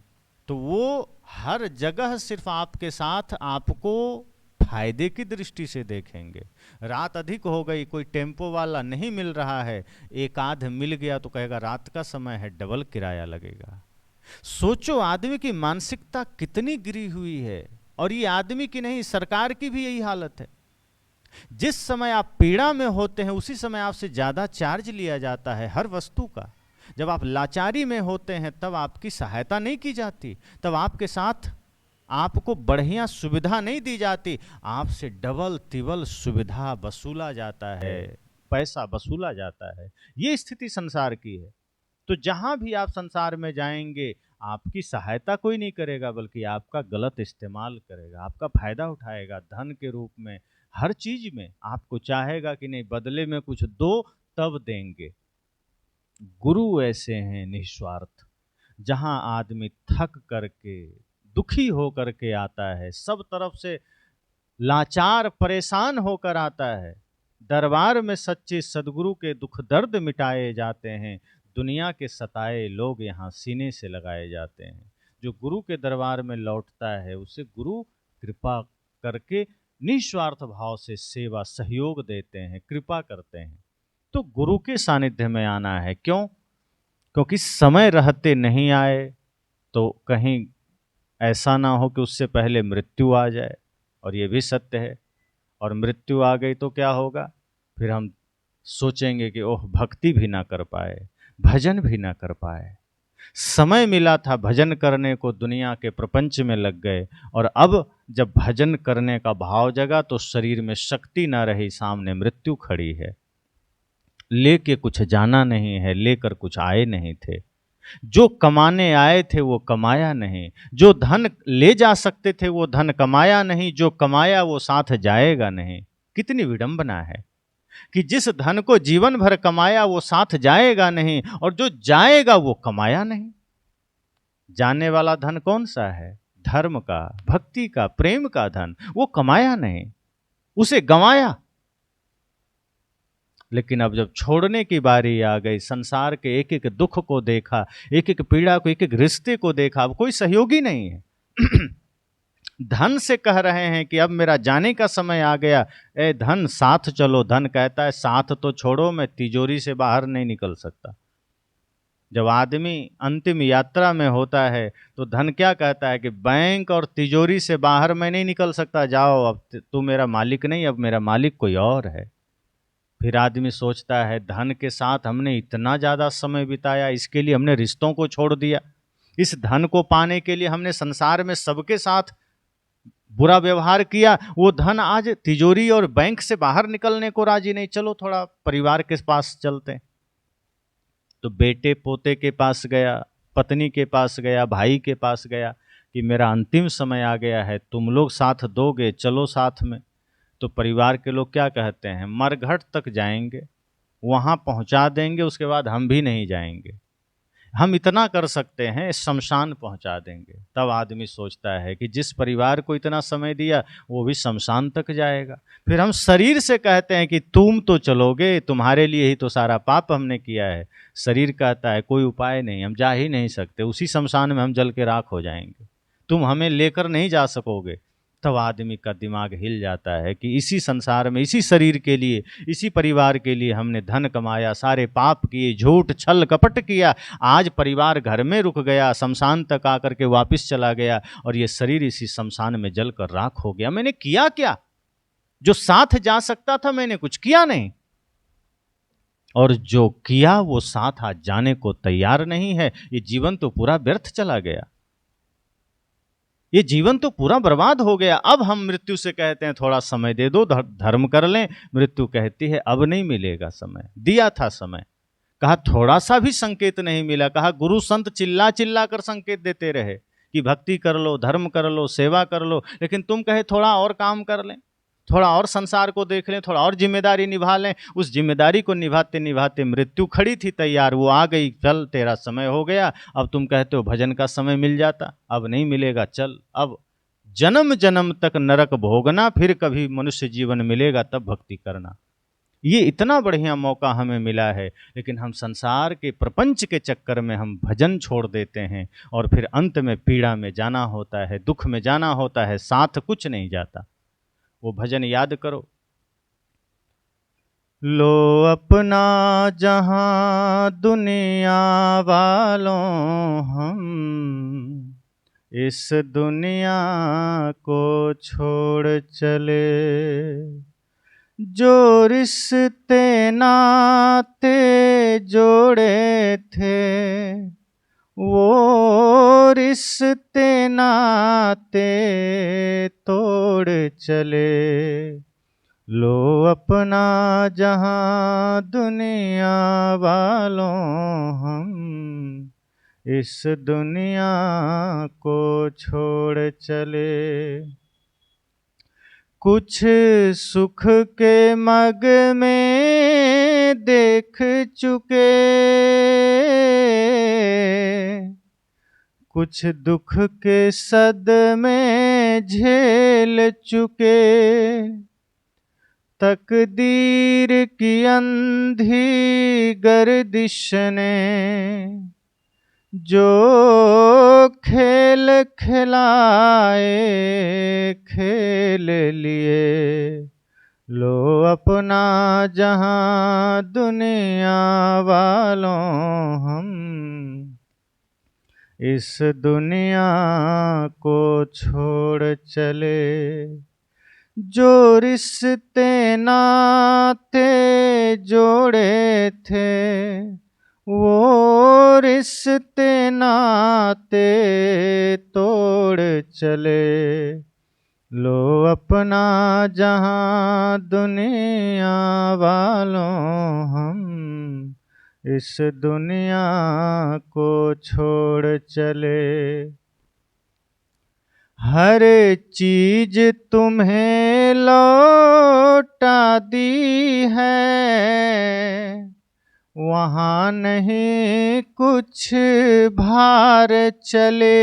तो वो हर जगह सिर्फ आपके साथ आपको फायदे की दृष्टि से देखेंगे। रात अधिक हो गई, कोई टेम्पो वाला नहीं मिल रहा है, एक आध मिल गया तो कहेगा रात का समय है, डबल किराया लगेगा। सोचो आदमी की मानसिकता कितनी गिरी हुई है। और ये आदमी की नहीं, सरकार की भी यही हालत है। जिस समय आप पीड़ा में होते हैं उसी समय आपसे ज्यादा चार्ज लिया जाता है हर वस्तु का। जब आप लाचारी में होते हैं तब आपकी सहायता नहीं की जाती, तब आपके साथ आपको बढ़िया सुविधा नहीं दी जाती, आपसे डबल तिबल सुविधा वसूला जाता है, पैसा वसूला जाता है। ये स्थिति संसार की है। तो जहां भी आप संसार में जाएंगे आपकी सहायता कोई नहीं करेगा, बल्कि आपका गलत इस्तेमाल करेगा, आपका फायदा उठाएगा। धन के रूप में, हर चीज में आपको चाहेगा कि नहीं बदले में कुछ दो तब देंगे। गुरु ऐसे हैं निस्वार्थ, जहां आदमी थक करके दुखी होकर के आता है, सब तरफ से लाचार परेशान होकर आता है, दरबार में सच्चे सदगुरु के दुख दर्द मिटाए जाते हैं, दुनिया के सताए लोग यहाँ सीने से लगाए जाते हैं। जो गुरु के दरबार में लौटता है उसे गुरु कृपा करके निस्वार्थ भाव से सेवा सहयोग देते हैं, कृपा करते हैं। तो गुरु के सानिध्य में आना है। क्यों? क्योंकि समय रहते नहीं आए तो कहीं ऐसा ना हो कि उससे पहले मृत्यु आ जाए, और ये भी सत्य है। और मृत्यु आ गई तो क्या होगा? फिर हम सोचेंगे कि ओह भक्ति भी ना कर पाए, भजन भी ना कर पाए। समय मिला था भजन करने को, दुनिया के प्रपंच में लग गए, और अब जब भजन करने का भाव जगा तो शरीर में शक्ति ना रही, सामने मृत्यु खड़ी है। लेके कुछ जाना नहीं है, लेकर कुछ आए नहीं थे। जो कमाने आए थे वो कमाया नहीं, जो धन ले जा सकते थे वो धन कमाया नहीं, जो कमाया वो साथ जाएगा नहीं। कितनी विडंबना है कि जिस धन को जीवन भर कमाया वो साथ जाएगा नहीं, और जो जाएगा वो कमाया नहीं। जाने वाला धन कौन सा है? धर्म का, भक्ति का, प्रेम का धन। वो कमाया नहीं, उसे गंवाया। लेकिन अब जब छोड़ने की बारी आ गई, संसार के एक एक दुख को देखा, एक एक पीड़ा को, एक एक रिश्ते को देखा, अब कोई सहयोगी नहीं है। धन से कह रहे हैं कि अब मेरा जाने का समय आ गया, ए धन साथ चलो। धन कहता है साथ तो छोड़ो, मैं तिजोरी से बाहर नहीं निकल सकता। जब आदमी अंतिम यात्रा में होता है तो धन क्या कहता है कि बैंक और तिजोरी से बाहर मैं नहीं निकल सकता, जाओ, अब तू मेरा मालिक नहीं, अब मेरा मालिक कोई और है। फिर आदमी सोचता है धन के साथ हमने इतना ज़्यादा समय बिताया, इसके लिए हमने रिश्तों को छोड़ दिया, इस धन को पाने के लिए हमने संसार में सबके साथ बुरा व्यवहार किया। वो धन आज तिजोरी और बैंक से बाहर निकलने को राजी नहीं, चलो थोड़ा परिवार के पास चलते हैं। तो बेटे पोते के पास गया, पत्नी के पास गया, भाई के पास गया कि मेरा अंतिम समय आ गया है, तुम लोग साथ दोगे, चलो साथ में। तो परिवार के लोग क्या कहते हैं? मरघट तक जाएंगे, वहाँ पहुँचा देंगे, उसके बाद हम भी नहीं जाएंगे, हम इतना कर सकते हैं, शमशान पहुँचा देंगे। तब आदमी सोचता है कि जिस परिवार को इतना समय दिया वो भी शमशान तक जाएगा। फिर हम शरीर से कहते हैं कि तुम तो चलोगे, तुम्हारे लिए ही तो सारा पाप हमने किया है। शरीर कहता है कोई उपाय नहीं, हम जा ही नहीं सकते, उसी शमशान में हम जल के राख हो जाएंगे, तुम हमें लेकर नहीं जा सकोगे। तब आदमी का दिमाग हिल जाता है कि इसी संसार में, इसी शरीर के लिए, इसी परिवार के लिए हमने धन कमाया, सारे पाप किए, झूठ छल कपट किया, आज परिवार घर में रुक गया, शमशान तक आकर के वापस चला गया, और ये शरीर इसी शमशान में जलकर राख हो गया। मैंने किया क्या? जो साथ जा सकता था मैंने कुछ किया नहीं, और जो किया वो साथ आज जाने को तैयार नहीं है। ये जीवन तो पूरा व्यर्थ चला गया, ये जीवन तो पूरा बर्बाद हो गया। अब हम मृत्यु से कहते हैं थोड़ा समय दे दो, धर्म कर लें। मृत्यु कहती है अब नहीं मिलेगा समय। दिया था समय, कहा थोड़ा सा भी संकेत नहीं मिला, कहा गुरु संत चिल्ला चिल्ला कर संकेत देते रहे कि भक्ति कर लो, धर्म कर लो, सेवा कर लो, लेकिन तुम कहे थोड़ा और काम कर लें, थोड़ा और संसार को देख लें, थोड़ा और जिम्मेदारी निभा लें। उस जिम्मेदारी को निभाते निभाते मृत्यु खड़ी थी तैयार, वो आ गई, चल तेरा समय हो गया। अब तुम कहते हो भजन का समय मिल जाता, अब नहीं मिलेगा, चल अब जन्म जन्म तक नरक भोगना, फिर कभी मनुष्य जीवन मिलेगा तब भक्ति करना। ये इतना बढ़िया मौका हमें मिला है, लेकिन हम संसार के प्रपंच के चक्कर में हम भजन छोड़ देते हैं, और फिर अंत में पीड़ा में जाना होता है, दुख में जाना होता है, साथ कुछ नहीं जाता। वो भजन याद करो, लो अपना जहां दुनिया वालों हम इस दुनिया को छोड़ चले, जो रिश्ते नाते जोड़े थे वो रिश्ते नाते तोड़ चले, लो अपना जहां दुनिया वालों हम इस दुनिया को छोड़ चले। कुछ सुख के मग में देख चुके, कुछ दुख के सदमे झेल चुके, तकदीर की अंधी गर्दिश ने जो खेल खिलाए खेल लिए, लो अपना जहां दुनिया वालों हम इस दुनिया को छोड़ चले, जो रिश्ते नाते जोड़े थे वो रिश्ते नाते तोड़ चले, लो अपना जहां दुनिया वालों हम इस दुनिया को छोड़ चले। हर चीज तुम्हें लौटा दी है, वहाँ नहीं कुछ भार चले।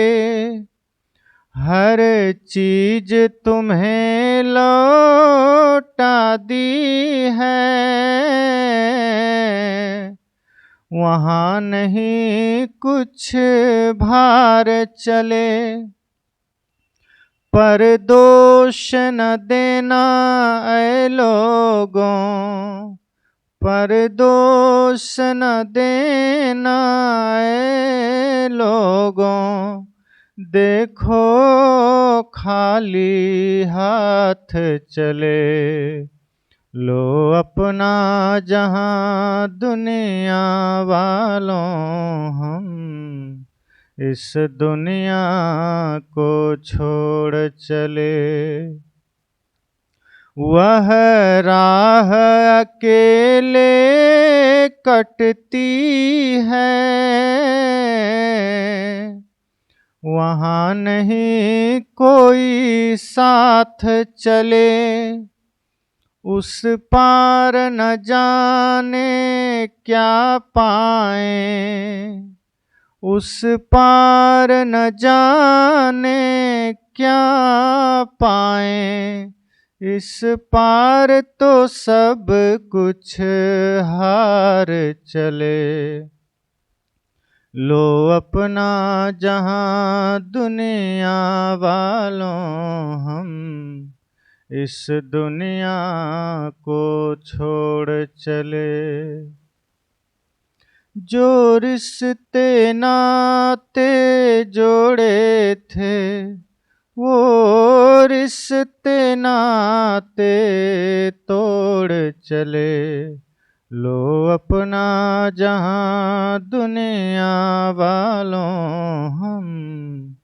हर चीज तुम्हें लौटा दी है, वहाँ नहीं कुछ भार चले। पर दोष न देना ऐ लोगों, पर दोष न देना ऐ लोगों, देखो खाली हाथ चले। लो अपना जहां दुनिया वालों, हम इस दुनिया को छोड़ चले। वह राह अकेले कटती है, वहाँ नहीं कोई साथ चले। उस पार न जाने क्या पाए, उस पार न जाने क्या पाए। इस पार तो सब कुछ हार चले। लो अपना जहां दुनिया वालों, हम इस दुनिया को छोड़ चले। जो रिश्ते नाते जोड़े थे, वो रिश्ते नाते तोड़ चले। लो अपना जहां दुनिया वालों, हम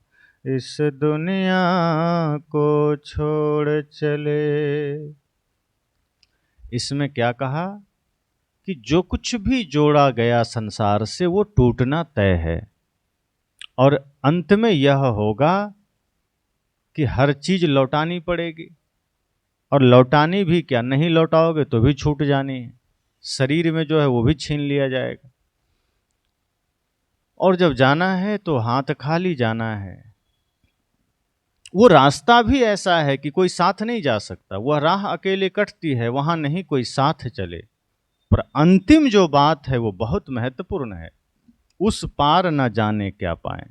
इस दुनिया को छोड़ चले। इसमें क्या कहा कि जो कुछ भी जोड़ा गया संसार से वो टूटना तय है, और अंत में यह होगा कि हर चीज लौटानी पड़ेगी। और लौटानी भी क्या, नहीं लौटाओगे तो भी छूट जानी है। शरीर में जो है वो भी छीन लिया जाएगा, और जब जाना है तो हाथ खाली जाना है। वो रास्ता भी ऐसा है कि कोई साथ नहीं जा सकता, वह राह अकेले कटती है, वहां नहीं कोई साथ चले। पर अंतिम जो बात है वो बहुत महत्वपूर्ण है। उस पार न जाने क्या पाए।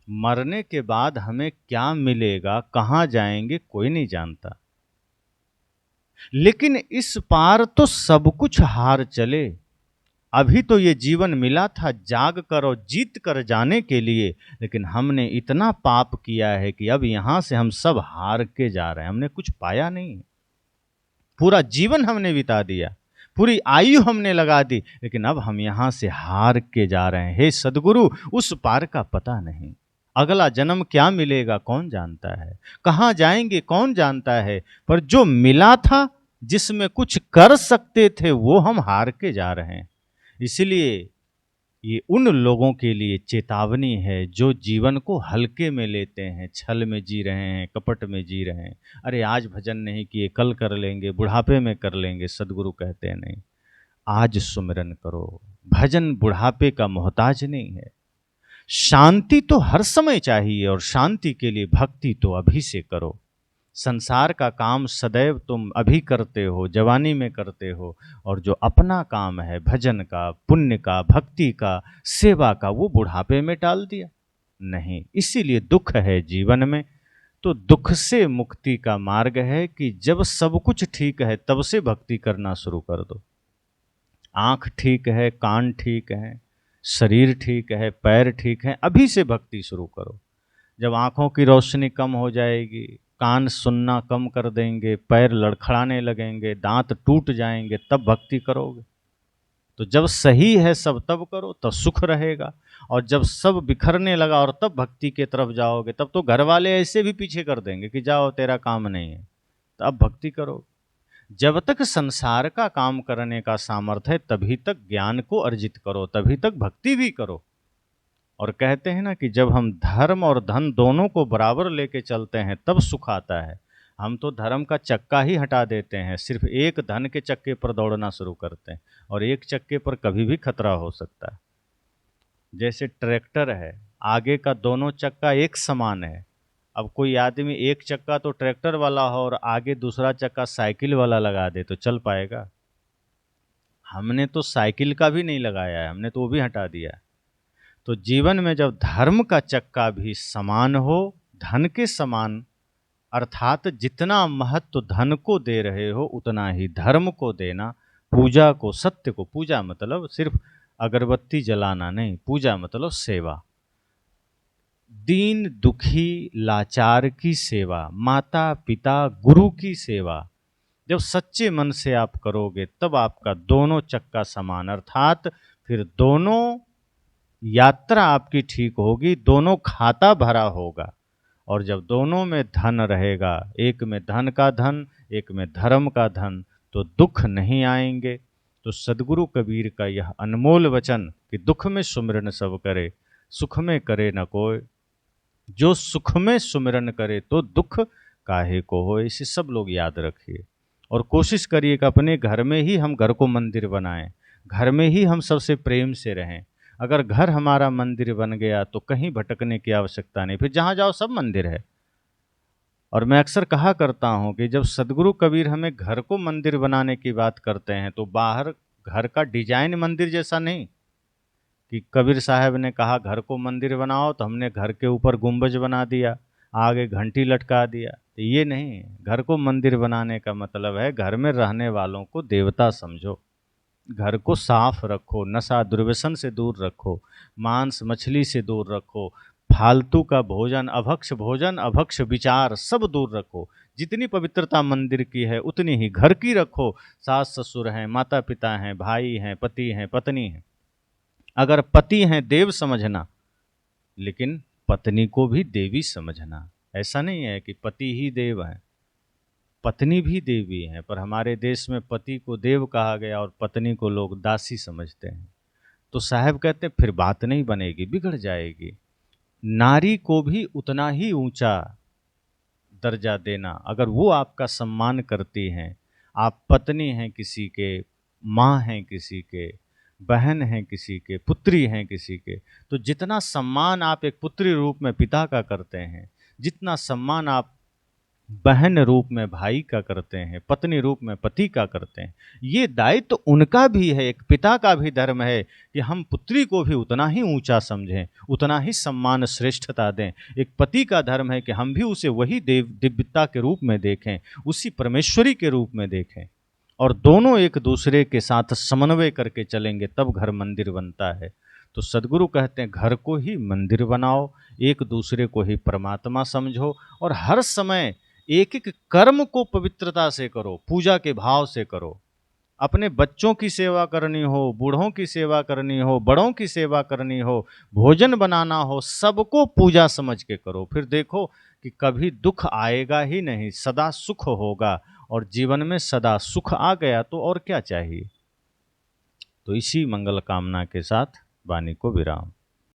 मरने के बाद हमें क्या मिलेगा, कहां जाएंगे, कोई नहीं जानता। लेकिन इस पार तो सब कुछ हार चले। अभी तो ये जीवन मिला था जाग कर और जीत कर जाने के लिए, लेकिन हमने इतना पाप किया है कि अब यहां से हम सब हार के जा रहे हैं। हमने कुछ पाया नहीं, पूरा जीवन हमने बिता दिया, पूरी आयु हमने लगा दी, लेकिन अब हम यहां से हार के जा रहे हैं। हे सद्गुरु, उस पार का पता नहीं। अगला जन्म क्या मिलेगा कौन जानता है, कहां जाएंगे कौन जानता है। पर जो मिला था, जिसमें कुछ कर सकते थे, वो हम हार के जा रहे हैं। इसलिए ये उन लोगों के लिए चेतावनी है जो जीवन को हल्के में लेते हैं, छल में जी रहे हैं, कपट में जी रहे हैं। अरे आज भजन नहीं किए, कल कर लेंगे, बुढ़ापे में कर लेंगे। सद्गुरु कहते हैं नहीं, आज सुमिरन करो। भजन बुढ़ापे का मोहताज नहीं है। शांति तो हर समय चाहिए, और शांति के लिए भक्ति तो अभी से करो। संसार का काम सदैव तुम अभी करते हो, जवानी में करते हो, और जो अपना काम है भजन का, पुण्य का, भक्ति का, सेवा का, वो बुढ़ापे में टाल दिया। नहीं, इसीलिए दुख है जीवन में। तो दुख से मुक्ति का मार्ग है कि जब सब कुछ ठीक है तब से भक्ति करना शुरू कर दो। आंख ठीक है, कान ठीक है, शरीर ठीक है, पैर ठीक है, अभी से भक्ति शुरू करो। जब आंखों की रोशनी कम हो जाएगी, कान सुनना कम कर देंगे, पैर लड़खड़ाने लगेंगे, दांत टूट जाएंगे, तब भक्ति करोगे। तो जब सही है सब तब करो, तब सुख रहेगा। और जब सब बिखरने लगा और तब भक्ति के तरफ जाओगे, तब तो घर वाले ऐसे भी पीछे कर देंगे कि जाओ तेरा काम नहीं है, तो अब भक्ति करो। जब तक संसार का काम करने का सामर्थ्य है तभी तक ज्ञान को अर्जित करो, तभी तक भक्ति भी करो। और कहते हैं ना कि जब हम धर्म और धन दोनों को बराबर लेके चलते हैं तब सुख आता है। हम तो धर्म का चक्का ही हटा देते हैं, सिर्फ एक धन के चक्के पर दौड़ना शुरू करते हैं, और एक चक्के पर कभी भी खतरा हो सकता है। जैसे ट्रैक्टर है, आगे का दोनों चक्का एक समान है। अब कोई आदमी एक चक्का तो ट्रैक्टर वाला हो और आगे दूसरा चक्का साइकिल वाला लगा दे तो चल पाएगा? हमने तो साइकिल का भी नहीं लगाया है, हमने तो वो भी हटा दिया। तो जीवन में जब धर्म का चक्का भी समान हो, धन के समान, अर्थात जितना महत्व धन को दे रहे हो उतना ही धर्म को देना, पूजा को, सत्य को। पूजा मतलब सिर्फ अगरबत्ती जलाना नहीं, पूजा मतलब सेवा, दीन दुखी लाचार की सेवा, माता पिता गुरु की सेवा। जब सच्चे मन से आप करोगे तब आपका दोनों चक्का समान, अर्थात फिर दोनों यात्रा आपकी ठीक होगी, दोनों खाता भरा होगा। और जब दोनों में धन रहेगा, एक में धन का धन, एक में धर्म का धन, तो दुख नहीं आएंगे। तो सदगुरु कबीर का यह अनमोल वचन कि दुख में सुमिरन सब करे, सुख में करे न कोई, जो सुख में सुमिरन करे तो दुख काहे को हो। इसे सब लोग याद रखिए और कोशिश करिए कि अपने घर में ही हम घर को मंदिर बनाएं, घर में ही हम सबसे प्रेम से रहें। अगर घर हमारा मंदिर बन गया तो कहीं भटकने की आवश्यकता नहीं, फिर जहाँ जाओ सब मंदिर है। और मैं अक्सर कहा करता हूँ कि जब सदगुरु कबीर हमें घर को मंदिर बनाने की बात करते हैं तो बाहर घर का डिजाइन मंदिर जैसा नहीं कि कबीर साहब ने कहा घर को मंदिर बनाओ तो हमने घर के ऊपर गुंबज बना दिया, आगे घंटी लटका दिया। तो ये नहीं, घर को मंदिर बनाने का मतलब है घर में रहने वालों को देवता समझो, घर को साफ रखो, नशा दुर्व्यसन से दूर रखो, मांस मछली से दूर रखो, फालतू का भोजन, अभक्ष विचार सब दूर रखो। जितनी पवित्रता मंदिर की है उतनी ही घर की रखो। सास ससुर हैं, माता पिता हैं, भाई हैं, पति हैं, पत्नी हैं। अगर पति हैं देव समझना, लेकिन पत्नी को भी देवी समझना। ऐसा नहीं है कि पति ही देव है, पत्नी भी देवी है। पर हमारे देश में पति को देव कहा गया और पत्नी को लोग दासी समझते हैं। तो साहब कहते हैं फिर बात नहीं बनेगी, बिगड़ जाएगी। नारी को भी उतना ही ऊंचा दर्जा देना। अगर वो आपका सम्मान करती हैं, आप पत्नी हैं किसी के, माँ हैं किसी के, बहन हैं किसी के, पुत्री हैं किसी के, तो जितना सम्मान आप एक पुत्री रूप में पिता का करते हैं, जितना सम्मान आप बहन रूप में भाई का करते हैं, पत्नी रूप में पति का करते हैं, ये दायित्व तो उनका भी है। एक पिता का भी धर्म है कि हम पुत्री को भी उतना ही ऊंचा समझें, उतना ही सम्मान श्रेष्ठता दें। एक पति का धर्म है कि हम भी उसे वही दिव्यता के रूप में देखें, उसी परमेश्वरी के रूप में देखें, और दोनों एक दूसरे के साथ समन्वय करके चलेंगे तब घर मंदिर बनता है। तो सदगुरु कहते हैं घर को ही मंदिर बनाओ, एक दूसरे को ही परमात्मा समझो, और हर समय एक एक कर्म को पवित्रता से करो, पूजा के भाव से करो। अपने बच्चों की सेवा करनी हो, बूढ़ों की सेवा करनी हो, बड़ों की सेवा करनी हो, भोजन बनाना हो, सबको पूजा समझ के करो। फिर देखो कि कभी दुख आएगा ही नहीं, सदा सुख होगा। और जीवन में सदा सुख आ गया तो और क्या चाहिए। तो इसी मंगल कामना के साथ वाणी को विराम।